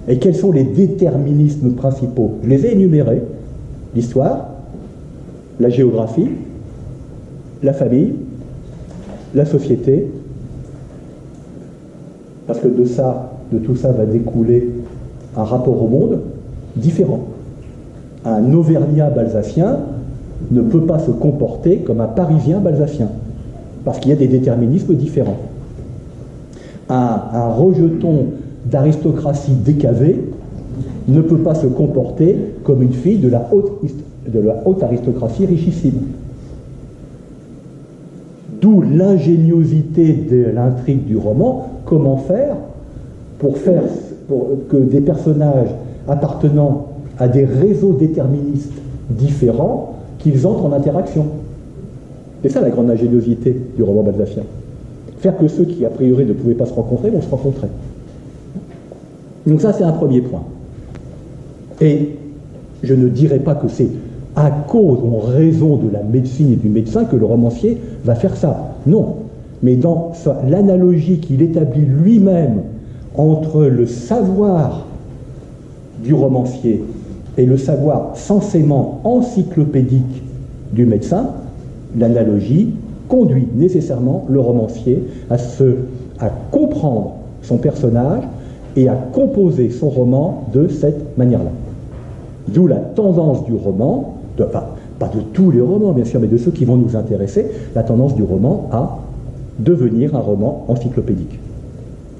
Et quels sont les déterminismes principaux? Je les ai énumérés: l'histoire, la géographie, la famille, la société, parce que de tout ça va découler un rapport au monde différent. Un Auvergnat balzacien ne peut pas se comporter comme un Parisien balzacien, parce qu'il y a des déterminismes différents. Un rejeton d'aristocratie décavée ne peut pas se comporter comme une fille de la haute aristocratie richissime. D'où l'ingéniosité de l'intrigue du roman. Comment faire pour que des personnages appartenant à des réseaux déterministes différents, qu'ils entrent en interaction. C'est ça la grande ingéniosité du roman balzacien. Faire que ceux qui a priori ne pouvaient pas se rencontrer vont se rencontrer. Donc ça, c'est un premier point. Et je ne dirais pas que c'est à cause ou en raison de la médecine et du médecin que le romancier va faire ça. Non. Mais dans l'analogie qu'il établit lui-même entre le savoir du romancier et le savoir censément encyclopédique du médecin, l'analogie conduit nécessairement le romancier à comprendre son personnage et à composer son roman de cette manière-là. D'où la tendance du roman, pas de tous les romans bien sûr, mais de ceux qui vont nous intéresser, la tendance du roman à devenir un roman encyclopédique,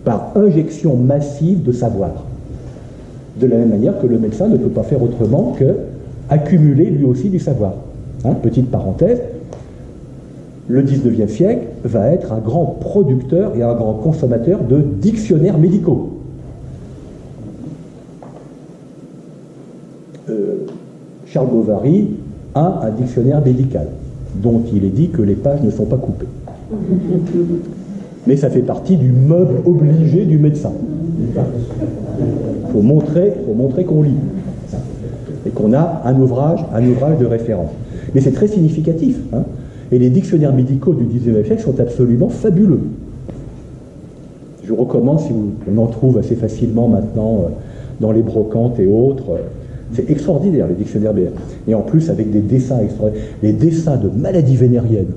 par injection massive de savoir. De la même manière que le médecin ne peut pas faire autrement que accumuler lui aussi du savoir. Petite parenthèse, le 19e siècle va être un grand producteur et un grand consommateur de dictionnaires médicaux. Charles Bovary a un dictionnaire médical, dont il est dit que les pages ne sont pas coupées. Mais ça fait partie du meuble obligé du médecin. Il faut montrer qu'on lit et qu'on a un ouvrage de référence. Mais c'est très significatif. Et les dictionnaires médicaux du XIXe siècle sont absolument fabuleux. Je vous recommande, si on en trouve assez facilement maintenant dans les brocantes et autres. C'est extraordinaire, les dictionnaires BR. Et en plus, avec des dessins extraordinaires. Les dessins de maladies vénériennes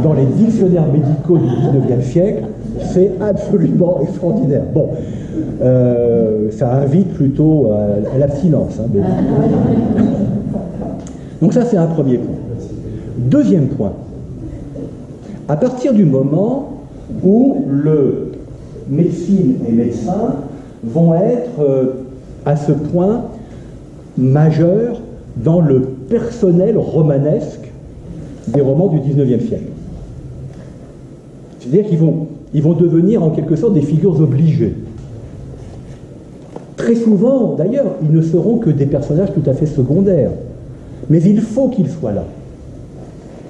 dans les dictionnaires médicaux du XIXe siècle, c'est absolument extraordinaire. Bon, ça invite plutôt à l'abstinence. Donc ça, c'est un premier point. Deuxième point. À partir du moment où le médecine et médecin vont être à ce point majeur dans le personnel romanesque des romans du XIXe siècle. C'est-à-dire qu'ils vont ils vont devenir en quelque sorte des figures obligées. Très souvent, d'ailleurs, ils ne seront que des personnages tout à fait secondaires. Mais il faut qu'ils soient là.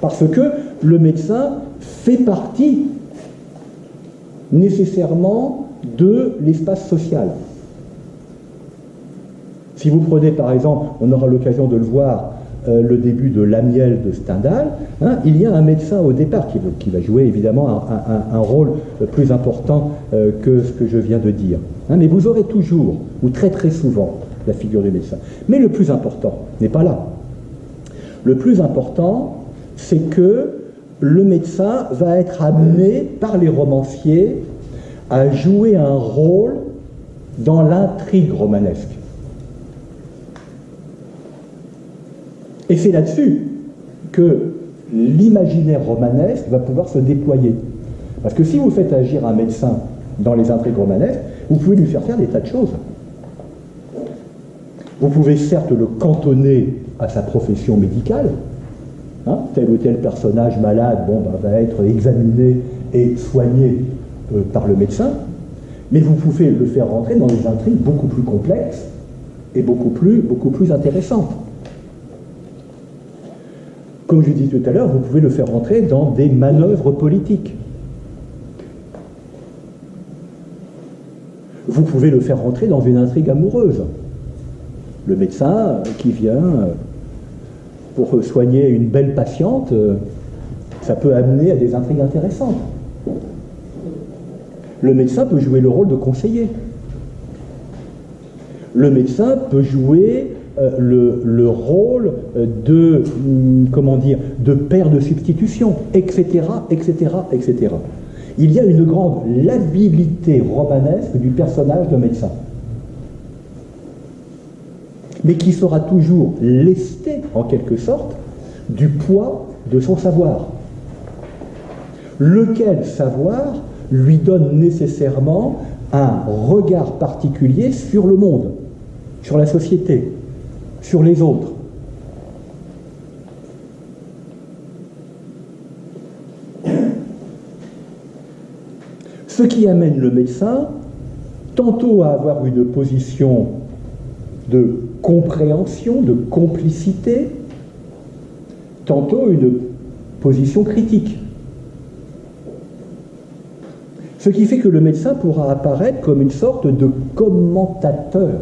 Parce que le médecin fait partie nécessairement de l'espace social. Si vous prenez par exemple, on aura l'occasion de le voir, le début de L'Amiel de Stendhal, hein, il y a un médecin au départ qui va jouer évidemment un rôle plus important que ce que je viens de dire. Hein, mais vous aurez toujours, ou très très souvent, la figure du médecin. Mais le plus important n'est pas là. Le plus important, c'est que le médecin va être amené par les romanciers à jouer un rôle dans l'intrigue romanesque. Et c'est là-dessus que l'imaginaire romanesque va pouvoir se déployer. Parce que si vous faites agir un médecin dans les intrigues romanesques, vous pouvez lui faire faire des tas de choses. Vous pouvez certes le cantonner à sa profession médicale, hein, tel ou tel personnage malade va être examiné et soigné par le médecin, mais vous pouvez le faire rentrer dans des intrigues beaucoup plus complexes et beaucoup plus intéressantes. Comme je disais tout à l'heure, vous pouvez le faire rentrer dans des manœuvres politiques. Vous pouvez le faire rentrer dans une intrigue amoureuse. Le médecin qui vient pour soigner une belle patiente, ça peut amener à des intrigues intéressantes. Le médecin peut jouer le rôle de conseiller. Le médecin peut jouer le rôle de, de père de substitution, etc., etc., etc. Il y a une grande labilité romanesque du personnage de médecin, mais qui sera toujours lesté, en quelque sorte, du poids de son savoir. Lequel savoir lui donne nécessairement un regard particulier sur le monde, sur la société, sur les autres. Ce qui amène le médecin tantôt à avoir une position de compréhension, de complicité, tantôt une position critique. Ce qui fait que le médecin pourra apparaître comme une sorte de commentateur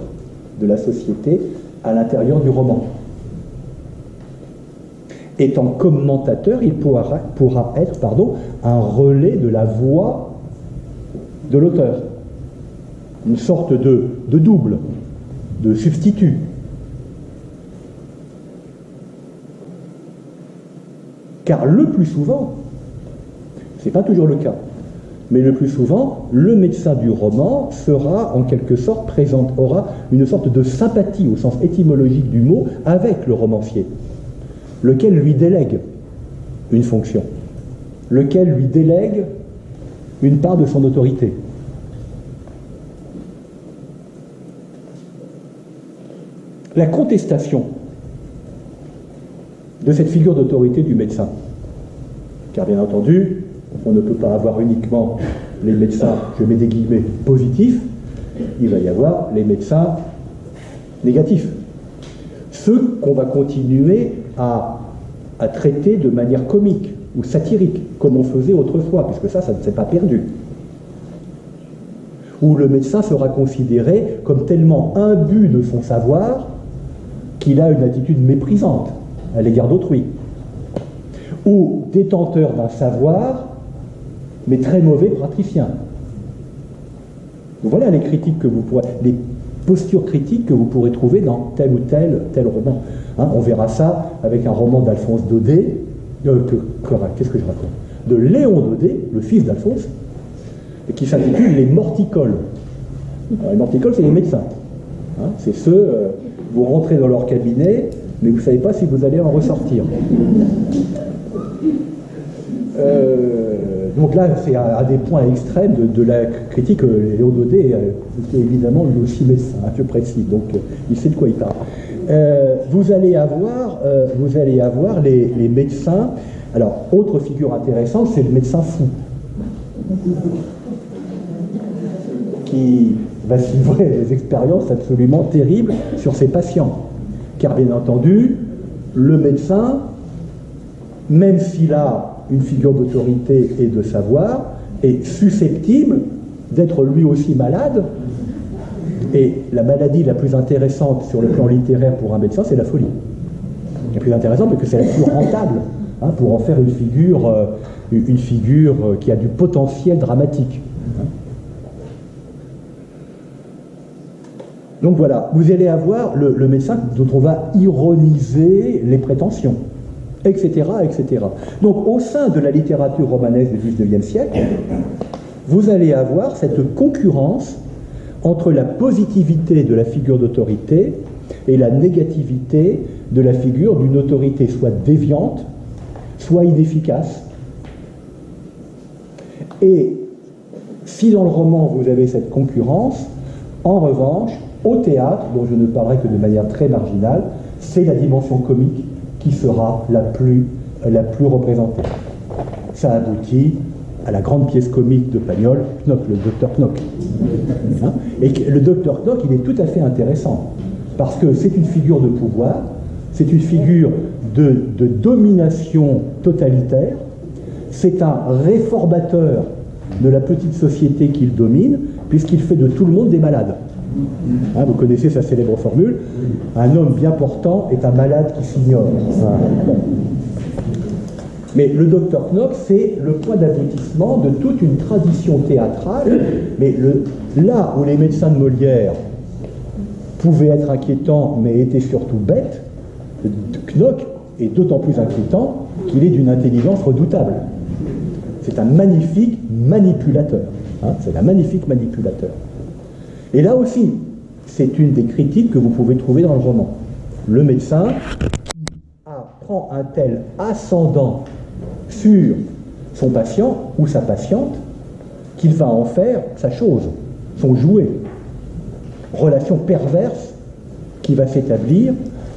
de la société à l'intérieur du roman. Étant commentateur, il pourra être un relais de la voix de l'auteur, une sorte de double, de substitut. Car le plus souvent, ce n'est pas toujours le cas, mais le plus souvent, le médecin du roman sera en quelque sorte aura une sorte de sympathie au sens étymologique du mot avec le romancier, lequel lui délègue une fonction, lequel lui délègue une part de son autorité. La contestation de cette figure d'autorité du médecin, car bien entendu, on ne peut pas avoir uniquement les médecins, je mets des guillemets, positifs, il va y avoir les médecins négatifs. Ceux qu'on va continuer à traiter de manière comique ou satirique, comme on faisait autrefois, puisque ça ne s'est pas perdu. Où le médecin sera considéré comme tellement imbu de son savoir qu'il a une attitude méprisante à l'égard d'autrui. Ou détenteur d'un savoir, mais très mauvais praticien. Voilà les critiques que vous pourrez, les postures critiques que vous pourrez trouver dans tel ou tel roman. Hein, on verra ça avec un roman d'Alphonse Daudet, qu'est-ce que je raconte, de Léon Daudet, le fils d'Alphonse, qui s'intitule Les Morticoles. Alors, les Morticoles, c'est les médecins. Hein, c'est ceux, vous rentrez dans leur cabinet, mais vous ne savez pas si vous allez en ressortir. Donc là, c'est à des points extrêmes de la critique. Léon Daudet était évidemment lui aussi médecin, je précise, donc il sait de quoi il parle. Vous allez avoir les médecins. Alors, autre figure intéressante, c'est le médecin fou. qui va se livrer des expériences absolument terribles sur ses patients. Car bien entendu, le médecin, même s'il a une figure d'autorité et de savoir, est susceptible d'être lui aussi malade. Et la maladie la plus intéressante sur le plan littéraire pour un médecin, c'est la folie. La plus intéressante parce que c'est la plus rentable, hein, pour en faire une figure qui a du potentiel dramatique. Donc voilà, vous allez avoir le médecin dont on va ironiser les prétentions, etc., etc. Donc au sein de la littérature romanesque du XIXe siècle, vous allez avoir cette concurrence entre la positivité de la figure d'autorité et la négativité de la figure d'une autorité soit déviante, soit inefficace. Et si dans le roman vous avez cette concurrence, en revanche, au théâtre, dont je ne parlerai que de manière très marginale, c'est la dimension comique qui sera la plus représentée. Ça aboutit à la grande pièce comique de Pagnol, Knock, le docteur Knock. Hein? Et le docteur Knock, il est tout à fait intéressant, parce que c'est une figure de pouvoir, c'est une figure de domination totalitaire, c'est un réformateur de la petite société qu'il domine, puisqu'il fait de tout le monde des malades. Hein, vous connaissez sa célèbre formule, un homme bien portant est un malade qui s'ignore. Bon. Mais le docteur Knock, c'est le point d'aboutissement de toute une tradition théâtrale, mais là où les médecins de Molière pouvaient être inquiétants, mais étaient surtout bêtes, Knock est d'autant plus inquiétant qu'il est d'une intelligence redoutable. C'est un magnifique manipulateur. Hein, c'est un magnifique manipulateur. Et là aussi, c'est une des critiques que vous pouvez trouver dans le roman. Le médecin qui prend un tel ascendant sur son patient ou sa patiente qu'il va en faire sa chose, son jouet. Relation perverse qui va s'établir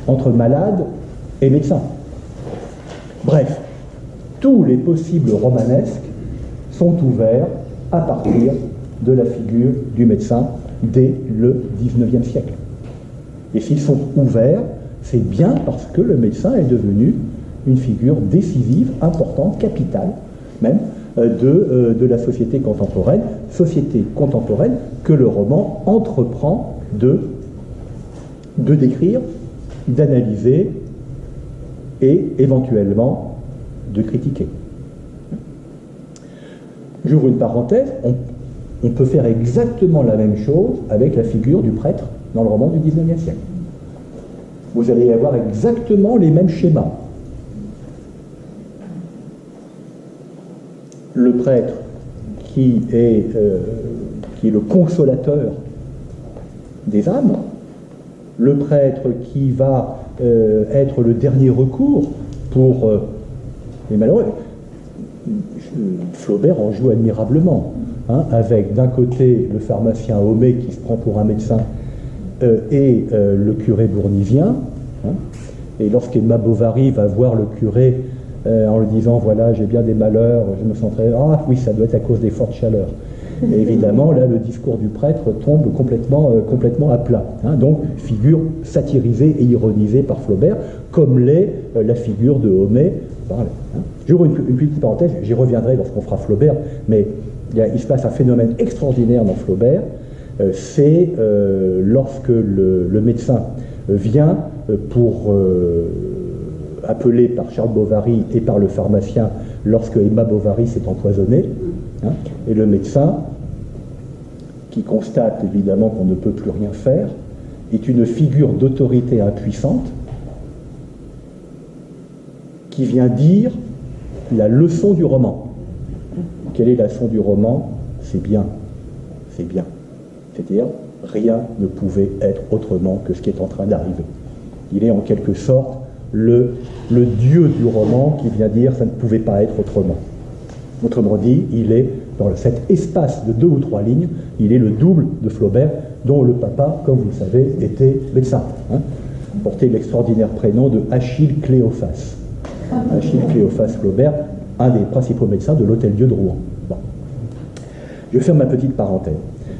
entre malade et médecin. Bref, tous les possibles romanesques sont ouverts à partir de la figure du médecin dès le XIXe siècle. Et s'ils sont ouverts, c'est bien parce que le médecin est devenu une figure décisive, importante, capitale même, de la société contemporaine que le roman entreprend de décrire, d'analyser et éventuellement de critiquer. J'ouvre une parenthèse, on peut faire exactement la même chose avec la figure du prêtre dans le roman du XIXe siècle. Vous allez avoir exactement les mêmes schémas. Le prêtre qui est le consolateur des âmes, le prêtre qui va être le dernier recours pour les malheureux. Flaubert en joue admirablement, hein, avec d'un côté le pharmacien Homais qui se prend pour un médecin et le curé bournisien. Hein, et lorsqu'Emma Bovary va voir le curé en lui disant « Voilà, j'ai bien des malheurs, je me sens très... Ah oui, ça doit être à cause des fortes chaleurs. » Et évidemment, là, le discours du prêtre tombe complètement à plat. Hein, donc, figure satirisée et ironisée par Flaubert, comme l'est la figure de Homais. Hein. J'ouvre une petite parenthèse, j'y reviendrai lorsqu'on fera Flaubert, mais il se passe un phénomène extraordinaire dans Flaubert, c'est lorsque le médecin vient pour... appelé par Charles Bovary et par le pharmacien lorsque Emma Bovary s'est empoisonnée, hein, et le médecin, qui constate évidemment qu'on ne peut plus rien faire, est une figure d'autorité impuissante qui vient dire la leçon du roman. Quelle est la leçon du roman? C'est bien, c'est bien. C'est-à-dire, rien ne pouvait être autrement que ce qui est en train d'arriver. Il est en quelque sorte le dieu du roman qui vient dire ça ne pouvait pas être autrement. Autrement dit, il est dans cet espace de 2 ou 3 lignes, il est le double de Flaubert, dont le papa, comme vous le savez, était médecin. Hein, portait l'extraordinaire prénom de Achille Cléophas. Achille Cléophas Flaubert, un des principaux médecins de l'Hôtel-Dieu de Rouen. Bon. Je ferme ma petite parenthèse.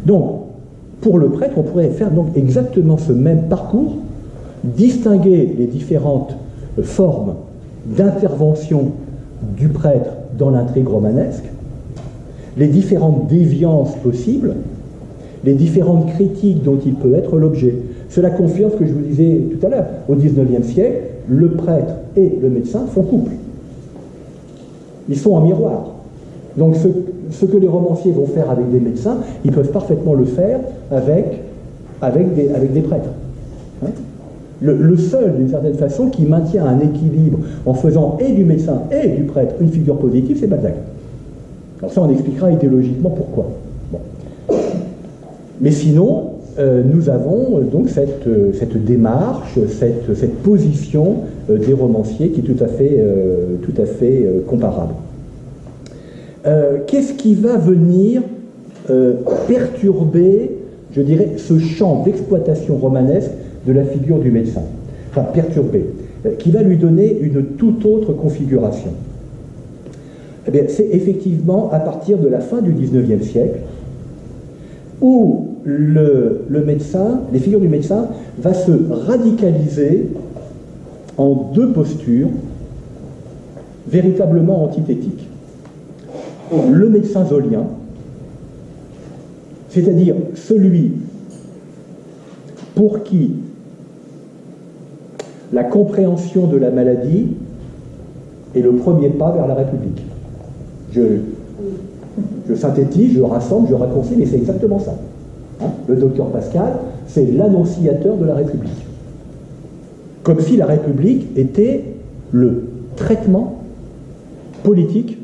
Donc, pour le prêtre, on pourrait faire donc exactement ce même parcours, distinguer les différentes formes d'intervention du prêtre dans l'intrigue romanesque, les différentes déviances possibles, les différentes critiques dont il peut être l'objet. Cela confirme ce que je vous disais tout à l'heure. Au XIXe siècle, le prêtre et le médecin font couple. Ils sont en miroir. Donc ce que les romanciers vont faire avec des médecins, ils peuvent parfaitement le faire avec des prêtres. Hein? Le seul, d'une certaine façon, qui maintient un équilibre en faisant et du médecin et du prêtre une figure positive, c'est Balzac. Alors ça, on expliquera idéologiquement pourquoi. Bon. Mais sinon, nous avons donc cette démarche, cette position des romanciers qui est tout à fait comparable. Qu'est-ce qui va venir perturber, je dirais, ce champ d'exploitation romanesque de la figure du médecin? Enfin, perturber, qui va lui donner une toute autre configuration. Eh bien, c'est effectivement à partir de la fin du XIXe siècle où le médecin, les figures du médecin, va se radicaliser en deux postures véritablement antithétiques. Le médecin zolien, c'est-à-dire celui pour qui la compréhension de la maladie est le premier pas vers la République. Je synthétise, je rassemble, je raccourcis, mais c'est exactement ça. Hein? Le docteur Pascal, c'est l'annonciateur de la République. Comme si la République était le traitement politique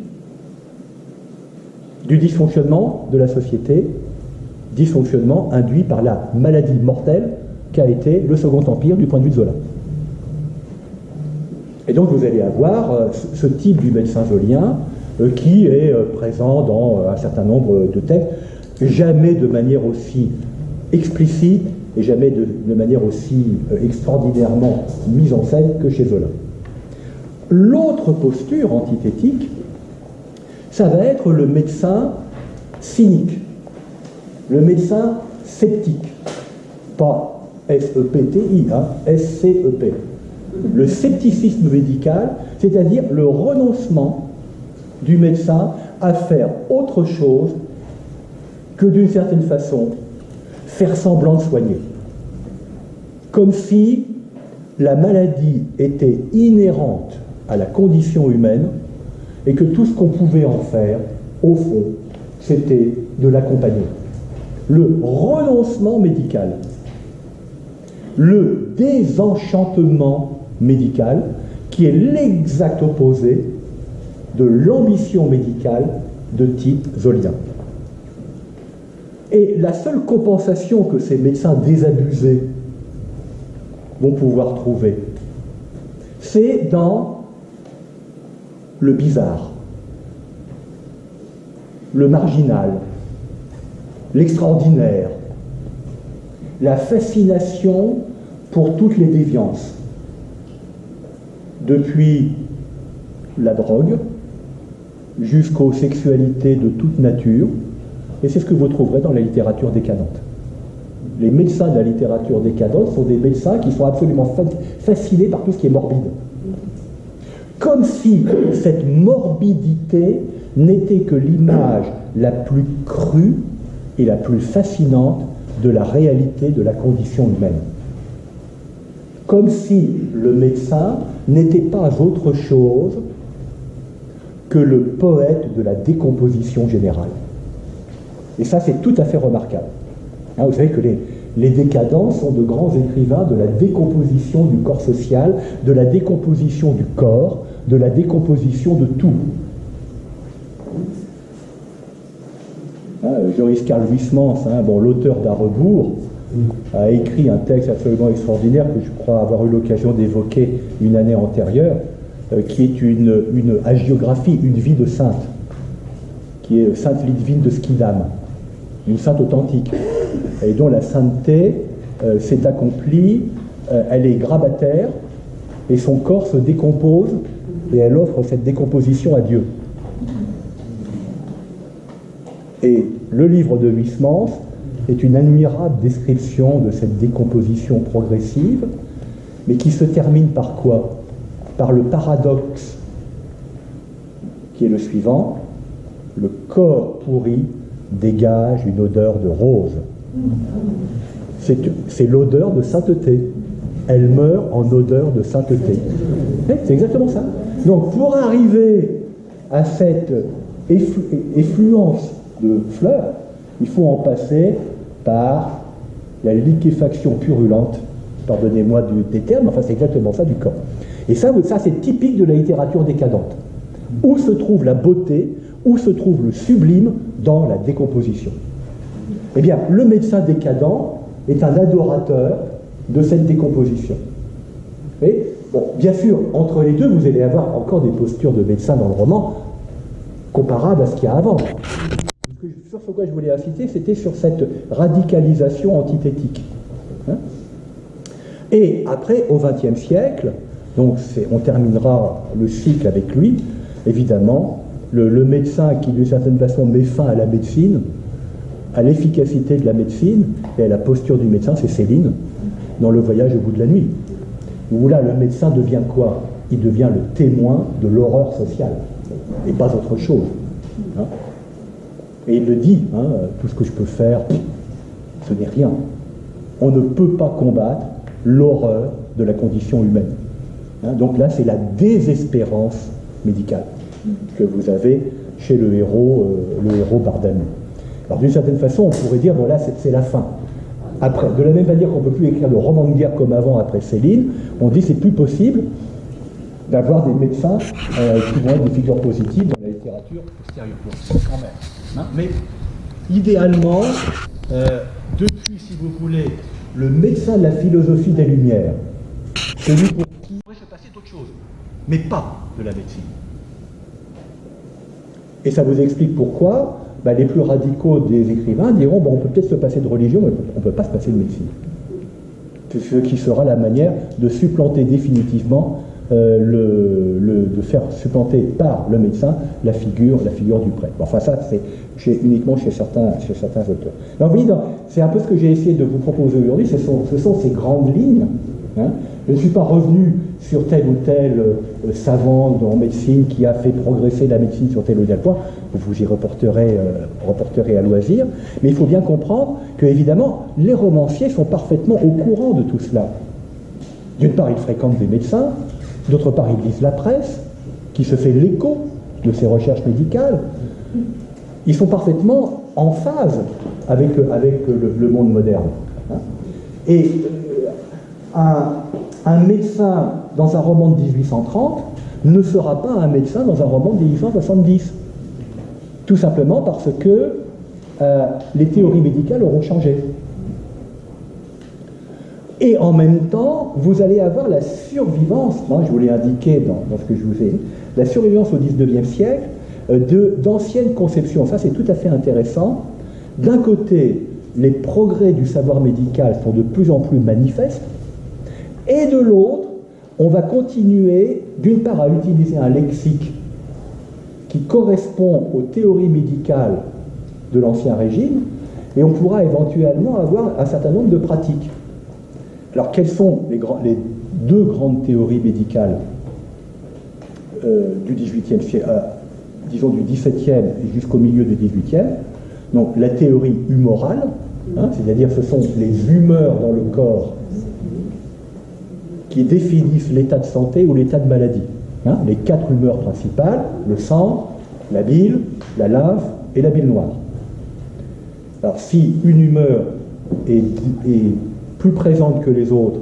du dysfonctionnement de la société, dysfonctionnement induit par la maladie mortelle qu'a été le Second Empire du point de vue de Zola. Et donc vous allez avoir ce type du médecin zolien qui est présent dans un certain nombre de textes, jamais de manière aussi explicite et jamais de manière aussi extraordinairement mise en scène que chez Zola. L'autre posture antithétique, ça va être le médecin cynique, le médecin sceptique, pas S-E-P-T-I, hein, S-C-E-P. Le scepticisme médical, c'est-à-dire le renoncement du médecin à faire autre chose que d'une certaine façon faire semblant de soigner. Comme si la maladie était inhérente à la condition humaine et que tout ce qu'on pouvait en faire, au fond, c'était de l'accompagner. Le renoncement médical, le désenchantement médical, qui est l'exact opposé de l'ambition médicale de type zolien. Et la seule compensation que ces médecins désabusés vont pouvoir trouver, c'est dans le bizarre, le marginal, l'extraordinaire, la fascination pour toutes les déviances, depuis la drogue jusqu'aux sexualités de toute nature, et c'est ce que vous trouverez dans la littérature décadente. Les médecins de la littérature décadente sont des médecins qui sont absolument fascinés par tout ce qui est morbide. Comme si cette morbidité n'était que l'image la plus crue et la plus fascinante de la réalité de la condition humaine. Comme si le médecin n'était pas autre chose que le poète de la décomposition générale. Et ça, c'est tout à fait remarquable. Hein, vous savez que les décadents sont de grands écrivains de la décomposition du corps social, de la décomposition du corps, de la décomposition de tout. Hein, Joris Karl Huysmans, l'auteur d'À rebours, a écrit un texte absolument extraordinaire que je crois avoir eu l'occasion d'évoquer une année antérieure, qui est une hagiographie, une vie de sainte, qui est Sainte Lidwine de Schiedam, une sainte authentique, et dont la sainteté s'est accomplie, elle est grabataire, et son corps se décompose, et elle offre cette décomposition à Dieu. Et le livre de Huysmans est une admirable description de cette décomposition progressive, mais qui se termine par quoi? Par le paradoxe qui est le suivant: le corps pourri dégage une odeur de rose. C'est l'odeur de sainteté. Elle meurt en odeur de sainteté. C'est exactement ça. Donc pour arriver à cette effluence de fleurs, il faut en passer par la liquéfaction purulente, pardonnez-moi des termes, enfin c'est exactement ça du corps. Et ça c'est typique de la littérature décadente. Où se trouve la beauté, où se trouve le sublime dans la décomposition? Eh bien, le médecin décadent est un adorateur de cette décomposition. Et, bon, bien sûr, entre les deux, vous allez avoir encore des postures de médecin dans le roman comparables à ce qu'il y a avant. Sur ce quoi je voulais inciter, c'était sur cette radicalisation antithétique. Hein? Et après, au XXe siècle, donc on terminera le cycle avec lui, évidemment, le médecin qui, d'une certaine façon, met fin à la médecine, à l'efficacité de la médecine et à la posture du médecin, c'est Céline, dans Le Voyage au bout de la nuit, où là, le médecin devient quoi? Il devient le témoin de l'horreur sociale, et pas autre chose. Hein? Et il le dit, hein, tout ce que je peux faire, ce n'est rien. On ne peut pas combattre l'horreur de la condition humaine. Hein? Donc là, c'est la désespérance médicale que vous avez chez le héros Bardanou. Alors d'une certaine façon, on pourrait dire, voilà, c'est la fin. Après, de la même manière qu'on ne peut plus écrire de romans de guerre comme avant après Céline, on dit c'est plus possible d'avoir des médecins qui vont être des figures positives dans la littérature postérieure. Quand même. Hein? Mais idéalement, depuis, si vous voulez, le médecin de la philosophie des Lumières, celui pour qui il pourrait se passer d'autre chose, mais pas de la médecine. Et ça vous explique pourquoi les plus radicaux des écrivains diront on peut peut-être se passer de religion, mais on ne peut pas se passer de médecine. Ce qui sera la manière de supplanter définitivement, de faire supplanter par le médecin la figure du prêtre. Enfin ça, c'est uniquement chez certains auteurs. Donc vous voyez, c'est un peu ce que j'ai essayé de vous proposer aujourd'hui, ce sont ces grandes lignes. Hein. Je ne suis pas revenu sur tel ou tel savant en médecine qui a fait progresser la médecine sur tel ou tel point, vous y reporterez à loisir, mais il faut bien comprendre que, évidemment, les romanciers sont parfaitement au courant de tout cela. D'une part, ils fréquentent des médecins, d'autre part, ils lisent la presse, qui se fait l'écho de ces recherches médicales. Ils sont parfaitement en phase avec le monde moderne. Hein. Et un médecin dans un roman de 1830 ne sera pas un médecin dans un roman de 1870. Tout simplement parce que les théories médicales auront changé. Et en même temps, vous allez avoir la survivance, je vous l'ai indiqué dans ce que je vous ai dit, la survivance au XIXe siècle d'anciennes conceptions. Ça, c'est tout à fait intéressant. D'un côté, les progrès du savoir médical sont de plus en plus manifestes, et de l'autre, on va continuer, d'une part, à utiliser un lexique qui correspond aux théories médicales de l'Ancien Régime, et on pourra éventuellement avoir un certain nombre de pratiques. Alors, quelles sont les deux grandes théories médicales du XVIIIe siècle, disons du XVIIe jusqu'au milieu du XVIIIe? Donc, la théorie humorale, c'est-à-dire ce sont les humeurs dans le corps qui définissent l'état de santé ou l'état de maladie. Les 4 humeurs principales, le sang, la bile, la lymphe et la bile noire. Alors si une humeur est plus présente que les autres,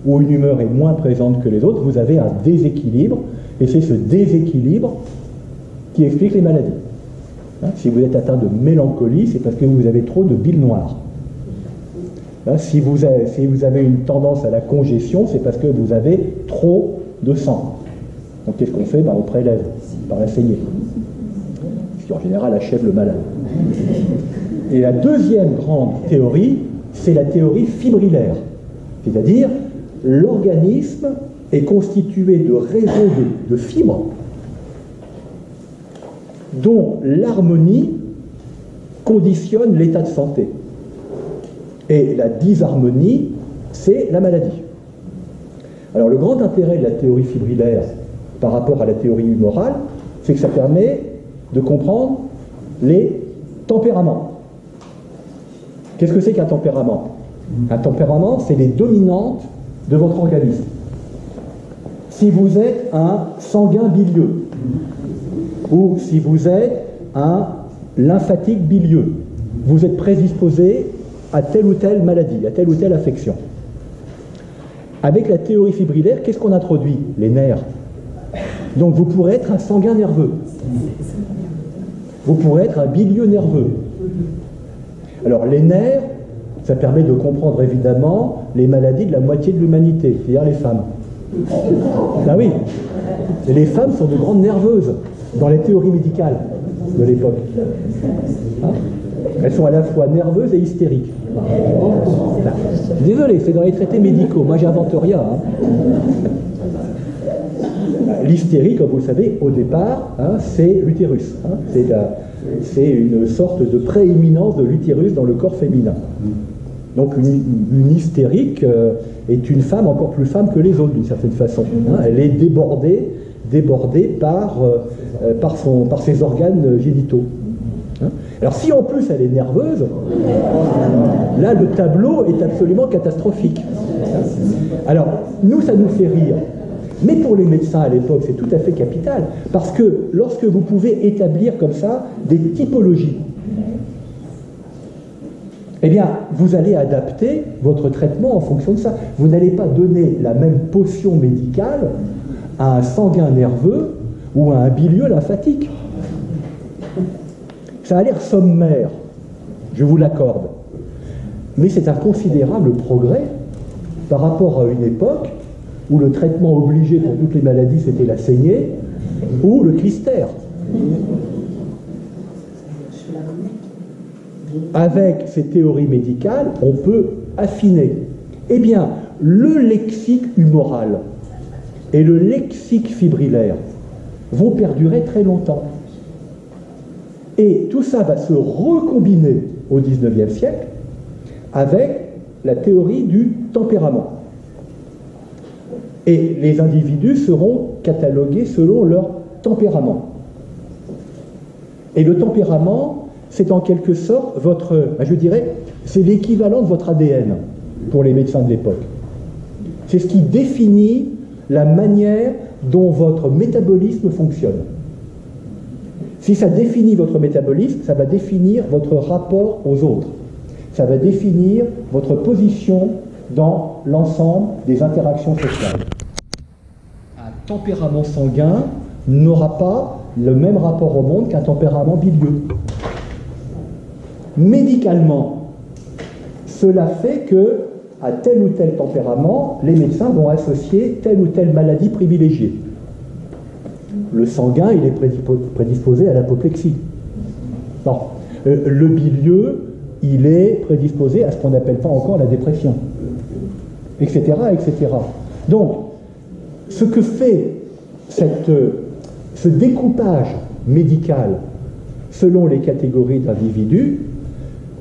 ou une humeur est moins présente que les autres, vous avez un déséquilibre, et c'est ce déséquilibre qui explique les maladies. Si vous êtes atteint de mélancolie, c'est parce que vous avez trop de bile noire. Si vous avez une tendance à la congestion, c'est parce que vous avez trop de sang. Donc qu'est-ce qu'on fait? On prélève par la saignée, ce qui en général achève le malade. Et la deuxième grande théorie, c'est la théorie fibrillaire, c'est-à-dire l'organisme est constitué de réseaux de fibres dont l'harmonie conditionne l'état de santé. Et la disharmonie, c'est la maladie. Alors le grand intérêt de la théorie fibrillaire par rapport à la théorie humorale, c'est que ça permet de comprendre les tempéraments. Qu'est-ce que c'est qu'un tempérament? Un tempérament, c'est les dominantes de votre organisme. Si vous êtes un sanguin bilieux, ou si vous êtes un lymphatique bilieux, vous êtes prédisposé à telle ou telle maladie, à telle ou telle affection. Avec la théorie fibrillaire, qu'est-ce qu'on introduit? Les nerfs. Donc vous pourrez être un sanguin nerveux. Vous pourrez être un bilieux nerveux. Alors les nerfs, ça permet de comprendre évidemment les maladies de la moitié de l'humanité, c'est-à-dire les femmes. Ah oui, et les femmes sont de grandes nerveuses dans les théories médicales de l'époque. Hein? Elles sont à la fois nerveuses et hystériques. Désolé, c'est dans les traités médicaux, moi j'invente rien. Hein. L'hystérie, comme vous le savez, au départ, hein, c'est l'utérus. Hein. C'est une sorte de prééminence de l'utérus dans le corps féminin. Donc une hystérique est une femme encore plus femme que les autres d'une certaine façon. Hein. Elle est débordée par ses organes génitaux. Hein. Alors si en plus elle est nerveuse, là le tableau est absolument catastrophique. Alors nous ça nous fait rire, mais pour les médecins à l'époque c'est tout à fait capital, parce que lorsque vous pouvez établir comme ça des typologies, eh bien, vous allez adapter votre traitement en fonction de ça. Vous n'allez pas donner la même potion médicale à un sanguin nerveux ou à un bilieux lymphatique. Ça a l'air sommaire, je vous l'accorde. Mais c'est un considérable progrès par rapport à une époque où le traitement obligé pour toutes les maladies, c'était la saignée ou le clistère. Avec ces théories médicales, on peut affiner. Eh bien, le lexique humoral et le lexique fibrillaire vont perdurer très longtemps. Et tout ça va se recombiner au XIXe siècle avec la théorie du tempérament. Et les individus seront catalogués selon leur tempérament. Et le tempérament, c'est en quelque sorte je dirais, c'est l'équivalent de votre ADN pour les médecins de l'époque. C'est ce qui définit la manière dont votre métabolisme fonctionne. Si ça définit votre métabolisme, ça va définir votre rapport aux autres. Ça va définir votre position dans l'ensemble des interactions sociales. Un tempérament sanguin n'aura pas le même rapport au monde qu'un tempérament bilieux. Médicalement, cela fait que, à tel ou tel tempérament, les médecins vont associer telle ou telle maladie privilégiée. Le sanguin, il est prédisposé à l'apoplexie. Non. Le bilieux, il est prédisposé à ce qu'on n'appelle pas encore la dépression, etc., etc. Donc, ce que fait ce découpage médical selon les catégories d'individus,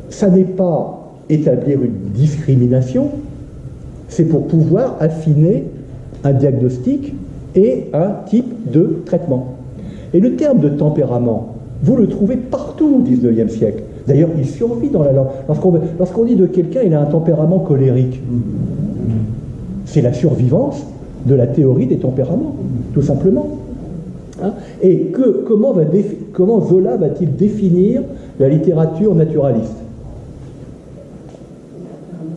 ça n'est pas établir une discrimination, c'est pour pouvoir affiner un diagnostic et un type de traitement. Et le terme de tempérament, vous le trouvez partout au XIXe siècle. D'ailleurs, il survit dans la langue. Lorsqu'on dit de quelqu'un, il a un tempérament colérique, c'est la survivance de la théorie des tempéraments, tout simplement. Hein? Et comment Zola va-t-il définir la littérature naturaliste?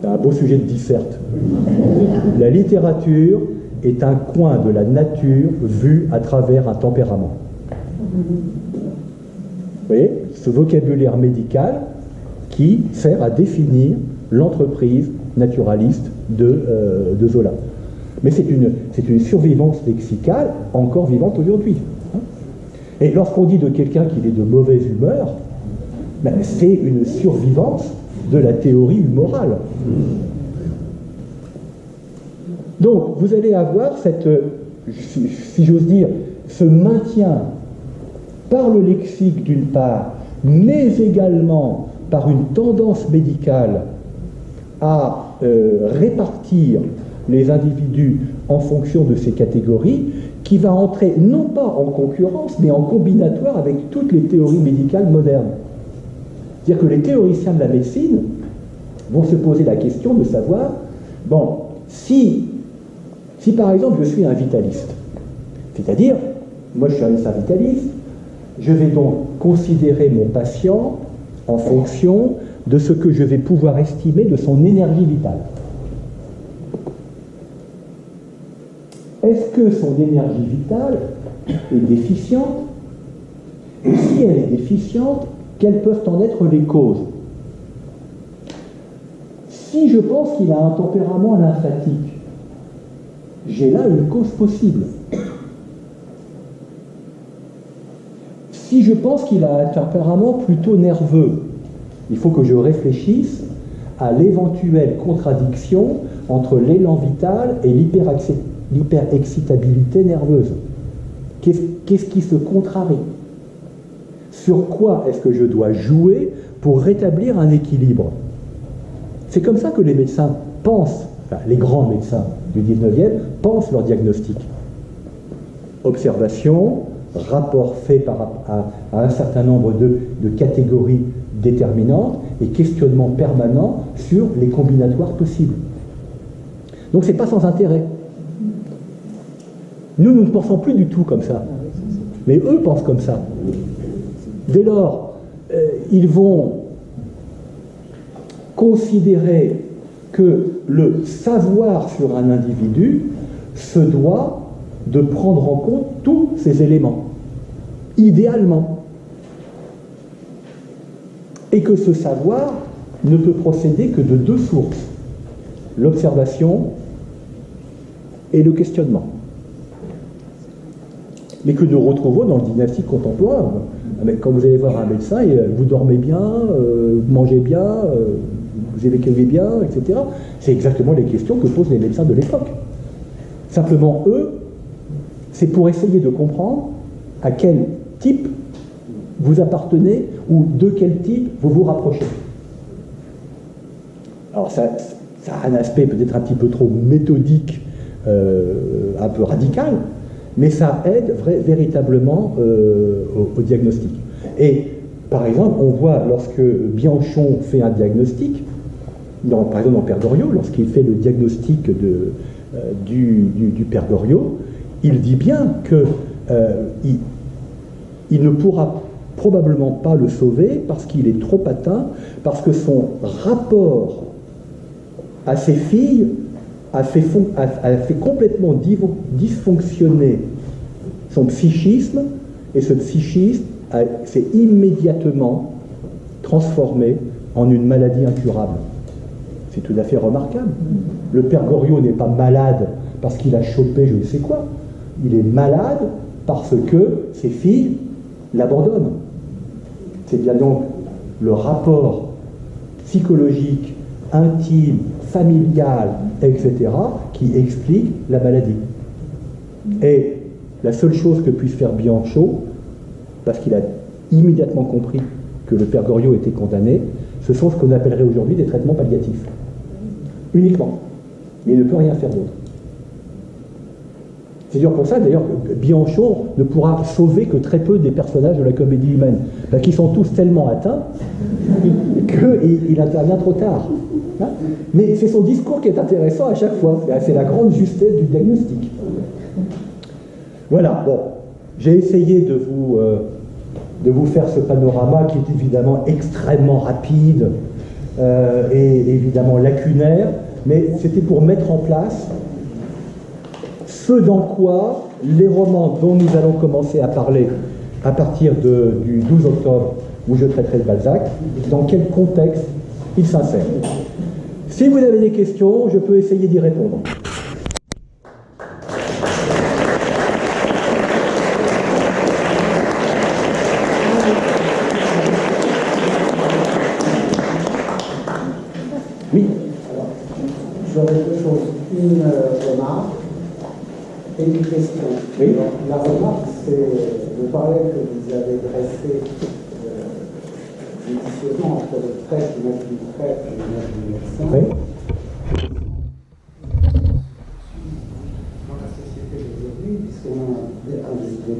C'est un beau sujet de disserte. La littérature est un coin de la nature vu à travers un tempérament. Vous voyez, ce vocabulaire médical qui sert à définir l'entreprise naturaliste de Zola. Mais c'est une survivance lexicale encore vivante aujourd'hui. Et lorsqu'on dit de quelqu'un qu'il est de mauvaise humeur, ben c'est une survivance de la théorie humorale. Donc, vous allez avoir si j'ose dire, ce maintien par le lexique d'une part mais également par une tendance médicale à répartir les individus en fonction de ces catégories, qui va entrer non pas en concurrence, mais en combinatoire avec toutes les théories médicales modernes. C'est-à-dire que les théoriciens de la médecine vont se poser la question de savoir, bon, si par exemple je suis un vitaliste, c'est-à-dire, moi je suis un médecin vitaliste, je vais donc considérer mon patient en fonction de ce que je vais pouvoir estimer de son énergie vitale. Est-ce que son énergie vitale est déficiente? Et si elle est déficiente, quelles peuvent en être les causes? Si je pense qu'il a un tempérament lymphatique, j'ai là une cause possible. Si je pense qu'il a un tempérament plutôt nerveux, il faut que je réfléchisse à l'éventuelle contradiction entre l'élan vital et l'hyperexcitabilité nerveuse. Qu'est-ce qui se contrarie? Sur quoi est-ce que je dois jouer pour rétablir un équilibre? C'est comme ça que les médecins pensent, enfin, les grands médecins du 19e pensent leur diagnostic. Observation, rapport fait à un certain nombre de catégories déterminantes et questionnement permanent sur les combinatoires possibles. Donc c'est pas sans intérêt. Nous ne pensons plus du tout comme ça. Mais eux pensent comme ça. Dès lors, ils vont considérer que le savoir sur un individu se doit de prendre en compte tous ces éléments, idéalement. Et que ce savoir ne peut procéder que de deux sources, l'observation et le questionnement. Mais que nous retrouvons dans le diagnostic contemporain. Quand vous allez voir un médecin, vous dormez bien, vous mangez bien, vous éveillez bien, etc. C'est exactement les questions que posent les médecins de l'époque. Simplement, eux, c'est pour essayer de comprendre à quel type vous appartenez ou de quel type vous vous rapprochez. Alors ça a un aspect peut-être un petit peu trop méthodique, un peu radical, mais ça aide véritablement au diagnostic. Et par exemple, on voit lorsque Bianchon fait un diagnostic, par exemple dans Père Goriot, lorsqu'il fait le diagnostic du Père Goriot, il dit bien qu'il ne pourra probablement pas le sauver parce qu'il est trop atteint, parce que son rapport à ses filles a fait complètement dysfonctionner son psychisme, et ce psychisme s'est immédiatement transformé en une maladie incurable. C'est tout à fait remarquable. Le Père Goriot n'est pas malade parce qu'il a chopé je ne sais quoi. Il est malade parce que ses filles l'abandonnent. C'est bien donc le rapport psychologique, intime, familial, etc., qui explique la maladie. Et la seule chose que puisse faire Bianchon, parce qu'il a immédiatement compris que le Père Goriot était condamné, ce sont ce qu'on appellerait aujourd'hui des traitements palliatifs. Uniquement. Mais il ne peut rien faire d'autre. C'est dur pour ça, d'ailleurs, que Bianchon ne pourra sauver que très peu des personnages de la comédie humaine, qui sont tous tellement atteints qu'il intervient trop tard. Hein? Mais c'est son discours qui est intéressant à chaque fois. C'est la grande justesse du diagnostic. Voilà, bon, j'ai essayé de vous faire ce panorama qui est évidemment extrêmement rapide et évidemment lacunaire, mais c'était pour mettre en place ce dans quoi les romans dont nous allons commencer à parler à partir du 12 octobre, où je traiterai de Balzac, dans quel contexte ils s'insèrent. Si vous avez des questions, je peux essayer d'y répondre. Oui. Alors, j'aurais deux choses. Une remarque et une question. Oui. Alors, la remarque, c'est le parallèle que vous avez dressé judicieusement entre l'image du prêtre et l'image du médecin. Oui. Dans la société d'aujourd'hui, puisqu'on a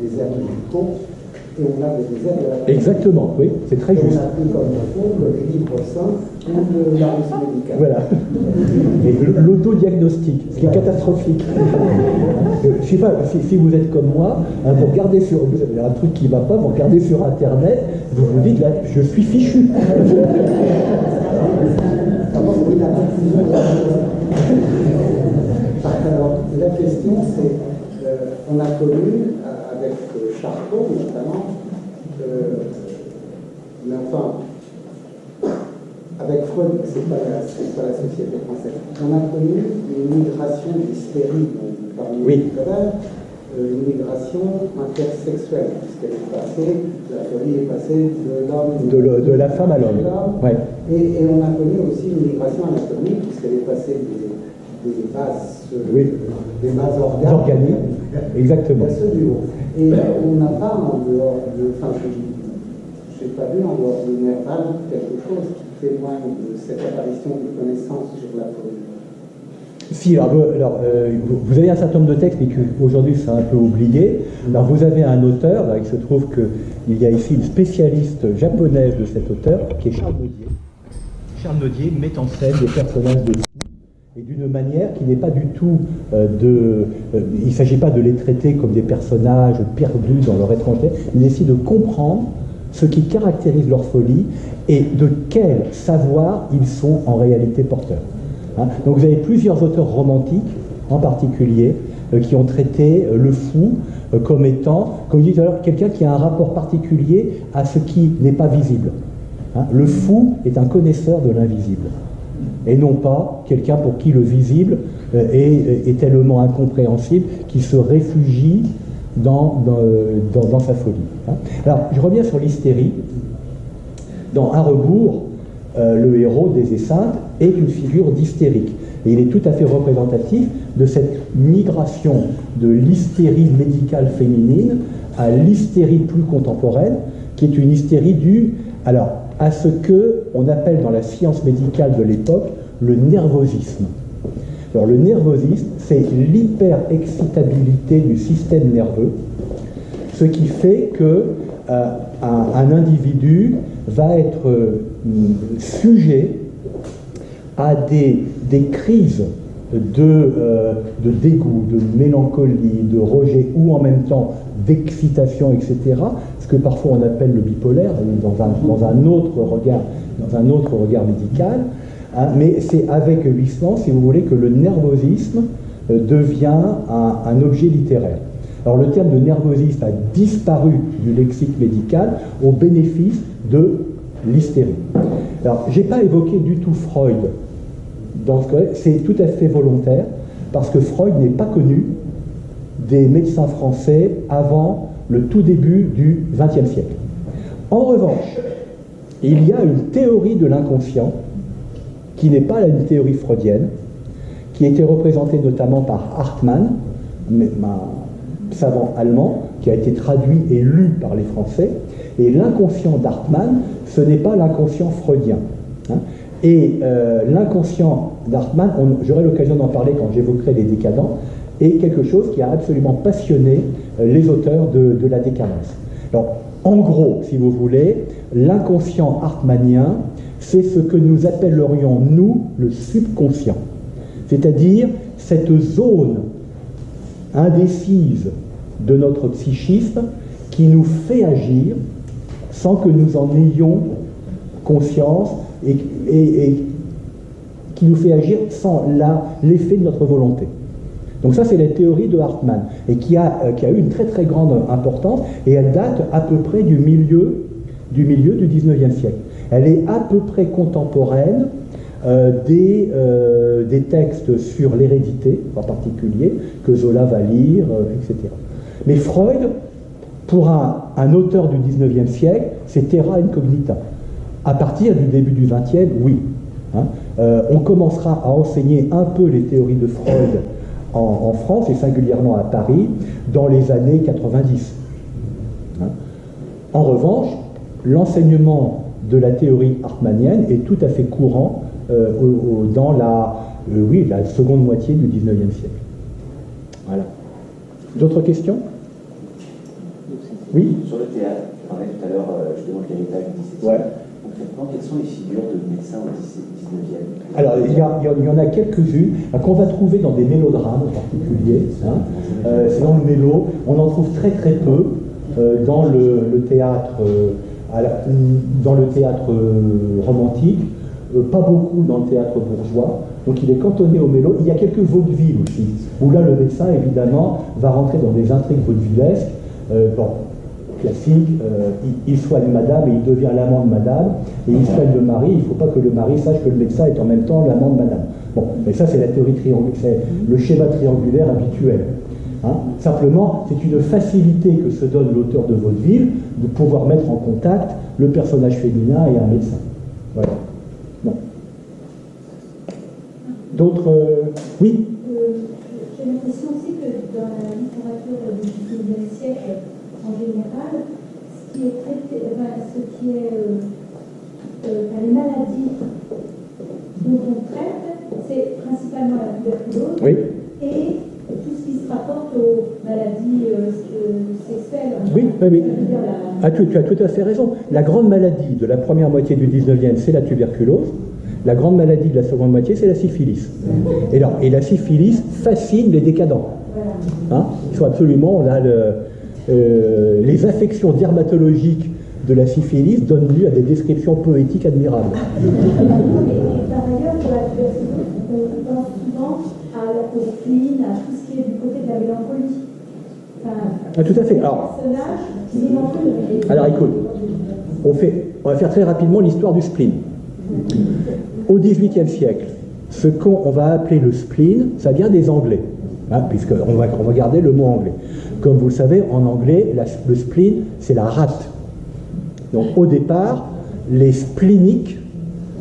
des airs médicaux et on a des airs de la famille. Exactement, oui, c'est très juste. On a plus comme le livre saint ou de la médicale. Voilà. Et l'autodiagnostic, ce qui est catastrophique. Je ne sais pas si vous êtes comme moi, hein, vous regardez sur il y a un truc qui ne va pas, vous regardez sur Internet, vous vous dites là, je suis fichu. Alors, la question, c'est, on a connu, avec Charcot notamment, mais enfin, avec Freud, c'est pas la société française, on a connu une migration d'hystérie parmi les scolaires, une migration intersexuelle, puisqu'elle est passée, la folie est passée de l'homme de la femme à l'homme. Ouais. Et on a connu aussi une migration anatomique, puisqu'elle est passée des bases organiques. Exactement. Et on n'a pas en dehors de, enfin, je n'ai pas vu en dehors de Nerval quelque chose qui témoigne de cette apparition de connaissances sur la folie. Si, alors vous avez un certain nombre de textes, mais qu'aujourd'hui c'est un peu oublié. Alors vous avez un auteur, il se trouve qu'il y a ici une spécialiste japonaise de cet auteur, qui est Charles Nodier. Charles Nodier met en scène des personnages de fous, et d'une manière qui n'est pas du tout il ne s'agit pas de les traiter comme des personnages perdus dans leur étrangeté, il essaie de comprendre ce qui caractérise leur folie et de quel savoir ils sont en réalité porteurs. Hein. Donc vous avez plusieurs auteurs romantiques, en particulier, qui ont traité le fou comme étant, comme je disais tout à l'heure, quelqu'un qui a un rapport particulier à ce qui n'est pas visible. Hein. Le fou est un connaisseur de l'invisible, et non pas quelqu'un pour qui le visible est tellement incompréhensible qu'il se réfugie dans sa folie. Hein. Alors, je reviens sur l'hystérie. Dans Un rebours, le héros des Esseintes est une figure d'hystérique. Et il est tout à fait représentatif de cette migration de l'hystérie médicale féminine à l'hystérie plus contemporaine, qui est une hystérie due à ce qu'on appelle dans la science médicale de l'époque le nervosisme. Alors le nervosisme, c'est l'hyperexcitabilité du système nerveux, ce qui fait que un individu va être sujet à des crises de dégoût, de mélancolie, de rejet, ou en même temps d'excitation, etc. Ce que parfois on appelle le bipolaire, dans un autre regard médical. Hein, mais c'est avec Huysmans, si vous voulez, que le nervosisme devient un objet littéraire. Alors le terme de nervosisme a disparu du lexique médical au bénéfice de l'hystérie. Alors je n'ai pas évoqué du tout Freud dans ce cas, c'est tout à fait volontaire, parce que Freud n'est pas connu des médecins français avant le tout début du XXe siècle. En revanche, il y a une théorie de l'inconscient qui n'est pas une théorie freudienne, qui a été représentée notamment par Hartmann, un savant allemand, qui a été traduit et lu par les Français. Et l'inconscient d'Hartmann, ce n'est pas l'inconscient freudien. Hein. Et l'inconscient d'Hartmann, j'aurai l'occasion d'en parler quand j'évoquerai les décadents, est quelque chose qui a absolument passionné les auteurs de la décadence. Alors, en gros, si vous voulez, l'inconscient hartmannien, c'est ce que nous appellerions, nous, le subconscient. C'est-à-dire cette zone indécise de notre psychisme qui nous fait agir sans que nous en ayons conscience et qui nous fait agir sans l'effet de notre volonté. Donc ça, c'est la théorie de Hartmann, et qui a eu une très très grande importance, et elle date à peu près du milieu du 19e siècle. Elle est à peu près contemporaine des textes sur l'hérédité, en particulier, que Zola va lire, etc. Mais Freud, pour un auteur du 19e siècle, c'est terra incognita. À partir du début du 20e, oui. Hein, on commencera à enseigner un peu les théories de Freud en France, et singulièrement à Paris, dans les années 90. Hein. En revanche, l'enseignement de la théorie hartmannienne est tout à fait courant dans la seconde moitié du XIXe siècle. Voilà. D'autres questions? Oui? Sur le théâtre, tu parlais tout à l'heure justement de l'héritage du XVIIe. Ouais. Concrètement, quelles sont les figures de médecins au XIXe? Alors, il y en a quelques-unes qu'on va trouver dans des mélodrames en particulier. C'est dans le mélo. On en trouve très très peu dans le théâtre, romantique, pas beaucoup dans le théâtre bourgeois. Donc il est cantonné au mélo. Il y a quelques vaudevilles aussi, où là le médecin évidemment va rentrer dans des intrigues vaudevillesques. Classique, il soigne madame et il devient l'amant de madame, et il soigne le mari, il ne faut pas que le mari sache que le médecin est en même temps l'amant de madame. Bon, mais ça c'est la théorie triangulaire, c'est le schéma triangulaire habituel. Simplement, c'est une facilité que se donne l'auteur de vaudeville de pouvoir mettre en contact le personnage féminin et un médecin. Voilà. Bon. D'autres... Oui? J'ai l'impression aussi que dans la littérature du XIXe siècle, en général, ce qui est traité, les maladies dont on traite, c'est principalement la tuberculose, oui. Et tout ce qui se rapporte aux maladies sexuelles. Oui, oui, oui. Tu as tout à fait raison. La grande maladie de la première moitié du 19e, c'est la tuberculose. La grande maladie de la seconde moitié, c'est la syphilis. Et la syphilis fascine les décadents. Ils sont absolument là. Les affections dermatologiques de la syphilis donnent lieu à des descriptions poétiques admirables. Par ailleurs, pour la tuberculose, on pense souvent à la spleen, à tout ce qui est du côté de la mélancolie. Tout à fait. Alors écoute, on va faire très rapidement l'histoire du spleen. Au XVIIIe siècle, ce qu'on va appeler le spleen, ça vient des Anglais, puisqu'on va garder le mot anglais. Comme vous le savez, en anglais, le spleen, c'est la rate. Donc au départ, les spléniques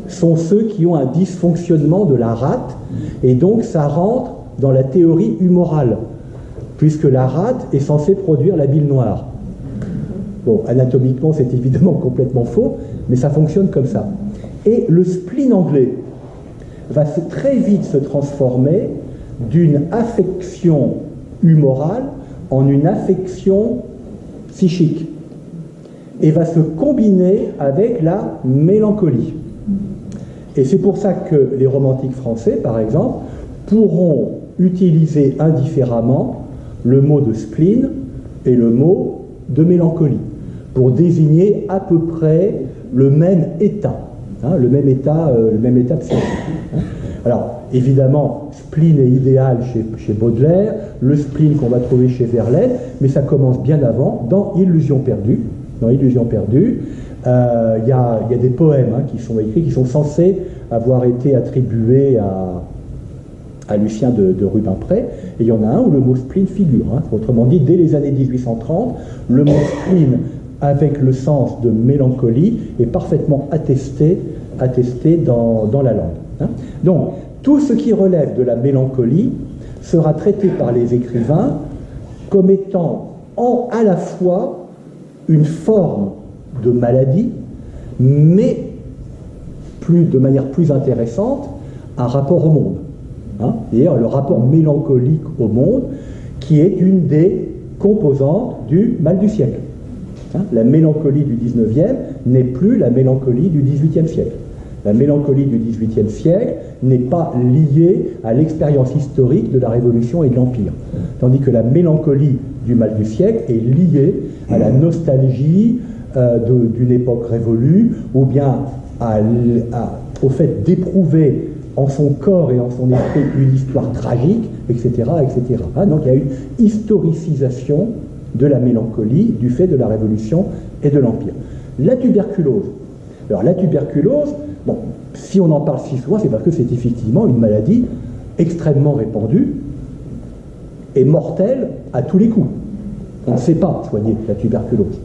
sont ceux qui ont un dysfonctionnement de la rate, et donc ça rentre dans la théorie humorale, puisque la rate est censée produire la bile noire. Bon, anatomiquement, c'est évidemment complètement faux, mais ça fonctionne comme ça. Et le spleen anglais va très vite se transformer d'une affection humorale en une affection psychique, et va se combiner avec la mélancolie. Et c'est pour ça que les romantiques français, par exemple, pourront utiliser indifféremment le mot de spleen et le mot de mélancolie, pour désigner à peu près le même état, le même état psychique. Alors, évidemment, spleen est idéal chez Baudelaire, le spleen qu'on va trouver chez Verlaine, mais ça commence bien avant, dans Illusion perdue. Dans Illusion perdue, il y a des poèmes qui sont écrits, qui sont censés avoir été attribués à Lucien de Rubempré, et il y en a un où le mot spleen figure. Autrement dit, dès les années 1830, le mot spleen, avec le sens de mélancolie, est parfaitement attesté dans la langue. Donc, tout ce qui relève de la mélancolie sera traité par les écrivains comme étant à la fois une forme de maladie, mais de manière plus intéressante, un rapport au monde. D'ailleurs, le rapport mélancolique au monde, qui est une des composantes du mal du siècle. La mélancolie du 19e n'est plus la mélancolie du 18e siècle. La mélancolie du XVIIIe siècle n'est pas liée à l'expérience historique de la Révolution et de l'Empire. Tandis que la mélancolie du mal du siècle est liée à la nostalgie d'une époque révolue, ou bien au fait d'éprouver en son corps et en son esprit une histoire tragique, etc. etc. Donc il y a une historicisation de la mélancolie du fait de la Révolution et de l'Empire. La tuberculose. Alors la tuberculose, bon, si on en parle si souvent, c'est parce que c'est effectivement une maladie extrêmement répandue et mortelle à tous les coups. On ne sait pas soigner la tuberculose.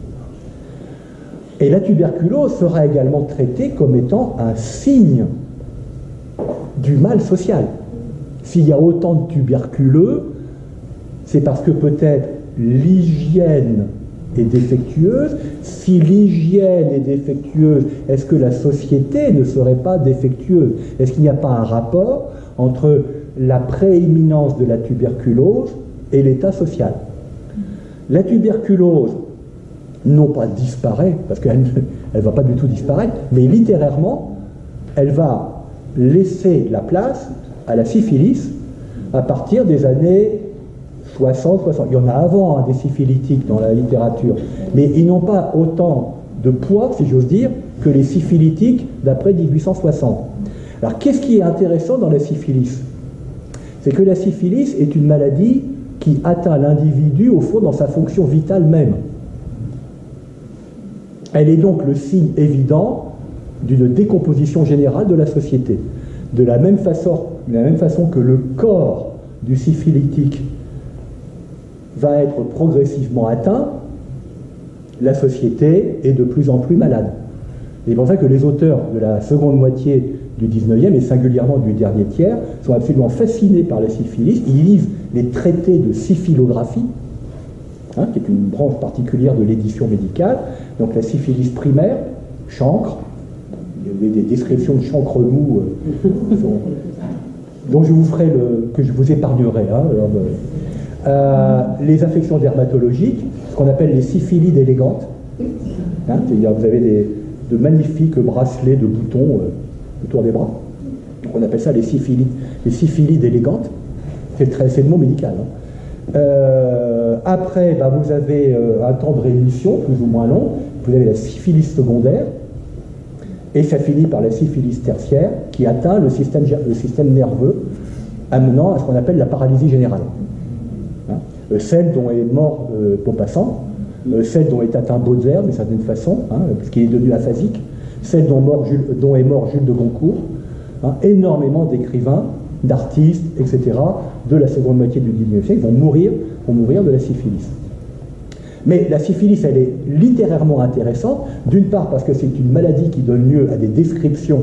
Et la tuberculose sera également traitée comme étant un signe du mal social. S'il y a autant de tuberculeux, c'est parce que peut-être l'hygiène est défectueuse? Si l'hygiène est défectueuse, est-ce que la société ne serait pas défectueuse? Est-ce qu'il n'y a pas un rapport entre la prééminence de la tuberculose et l'état social? La tuberculose, non pas disparaît, parce qu'elle ne va pas du tout disparaître, mais littérairement, elle va laisser la place à la syphilis à partir des années 60. Il y en a avant, hein, des syphilitiques dans la littérature, mais ils n'ont pas autant de poids, si j'ose dire, que les syphilitiques d'après 1860. Alors, qu'est-ce qui est intéressant dans la syphilis? C'est que la syphilis est une maladie qui atteint l'individu, au fond, dans sa fonction vitale même. Elle est donc le signe évident d'une décomposition générale de la société. De la même façon que le corps du syphilitique va être progressivement atteint, la société est de plus en plus malade. C'est pour ça que les auteurs de la seconde moitié du 19e et singulièrement du dernier tiers sont absolument fascinés par la syphilis. Ils lisent les traités de syphilographie, hein, qui est une branche particulière de l'édition médicale. Donc la syphilis primaire, chancre, il y a des descriptions de chancre mou dont je vous ferai que je vous épargnerai. Hein, les infections dermatologiques, ce qu'on appelle les syphilides élégantes. Hein, c'est-à-dire vous avez de magnifiques bracelets de boutons autour des bras. Donc on appelle ça les syphilides élégantes. C'est le mot médical. Hein. Après, vous avez un temps de rémission plus ou moins long. Vous avez la syphilis secondaire. Et ça finit par la syphilis tertiaire qui atteint le système nerveux, amenant à ce qu'on appelle la paralysie générale. Hein, celle dont est mort Maupassant, celle dont est atteint Baudelaire d'une certaine façon, hein, puisqu'il est devenu aphasique, celle dont est mort Jules de Goncourt, hein, énormément d'écrivains, d'artistes, etc., de la seconde moitié du XIXe siècle vont mourir de la syphilis. Mais la syphilis, elle est littérairement intéressante, d'une part parce que c'est une maladie qui donne lieu à des descriptions,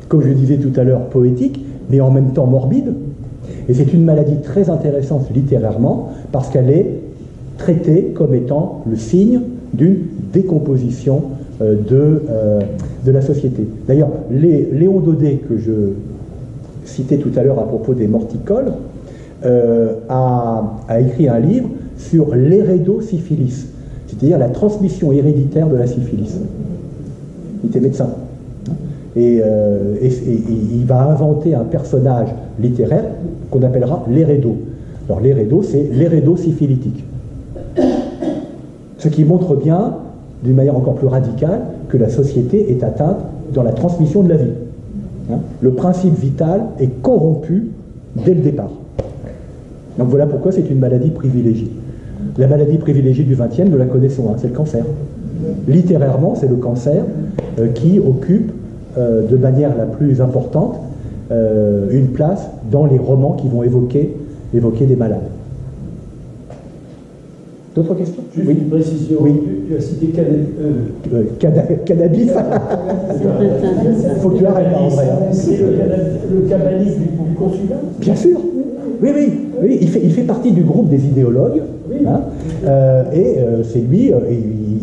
comme je disais tout à l'heure, poétiques, mais en même temps morbides. Et c'est une maladie très intéressante littérairement parce qu'elle est traitée comme étant le signe d'une décomposition de la société. D'ailleurs, Léon Daudet, que je citais tout à l'heure à propos des morticoles, a écrit un livre sur l'hérédosyphilis, c'est-à-dire la transmission héréditaire de la syphilis. Il était médecin. Et il va inventer un personnage littéraire qu'on appellera l'hérédo. Alors l'hérédo, c'est l'hérédosyphilitique. Ce qui montre bien, d'une manière encore plus radicale, que la société est atteinte dans la transmission de la vie. Hein? Le principe vital est corrompu dès le départ. Donc voilà pourquoi c'est une maladie privilégiée. La maladie privilégiée du XXe, nous la connaissons, hein, c'est le cancer. Littérairement, c'est le cancer qui occupe de manière la plus importante une place dans les romans qui vont évoquer des malades. D'autres questions? Juste oui. Une précision. Oui. Tu as cité cannabis. Il faut que tu arrêtes, André. C'est le cabalisme du consulat? Bien sûr. Oui, il fait partie du groupe des idéologues, oui. Hein, c'est lui,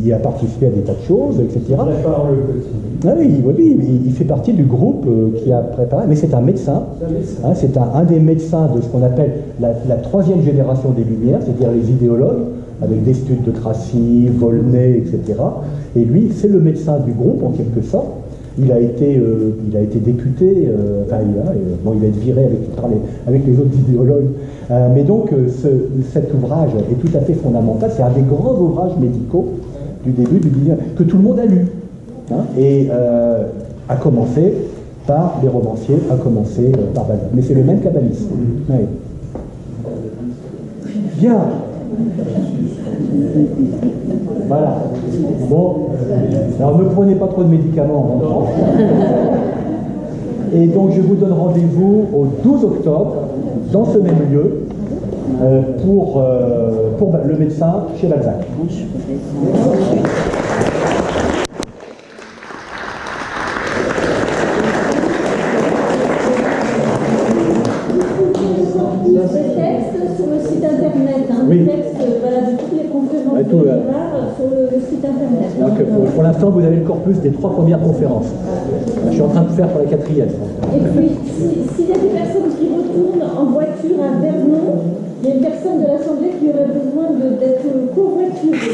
il a participé à des tas de choses, etc. Il prépare le quotidien. Oui, il fait partie du groupe qui a préparé, mais c'est un médecin, hein, c'est un des médecins de ce qu'on appelle la troisième génération des Lumières, c'est-à-dire les idéologues, avec des études de Tracy, Volney, etc. Et lui, c'est le médecin du groupe, en quelque sorte. Il a été député, il va être viré avec les autres idéologues. Mais donc, cet ouvrage est tout à fait fondamental. C'est un des grands ouvrages médicaux du début du 19e, que tout le monde a lu. Hein, et à commencer par les romanciers, à commencer par Balzac. Mais c'est le même kabbalisme. Oui. Bien. Voilà. Bon, alors ne prenez pas trop de médicaments en rentrant. Et donc je vous donne rendez-vous au 12 octobre, dans ce même lieu, pour le médecin chez Balzac. des textes sur le site internet, Oui. des textes voilà, de toutes les conférences Ouais, tout, de l'art sur le site internet. Donc, pour l'instant, vous avez le corpus des 3 premières conférences. Je suis en train de faire pour la 4e. Et puis, s'il y a des personnes qui retournent en voiture à Vernon, il y a une personne de l'Assemblée qui aurait besoin d'être covoiturée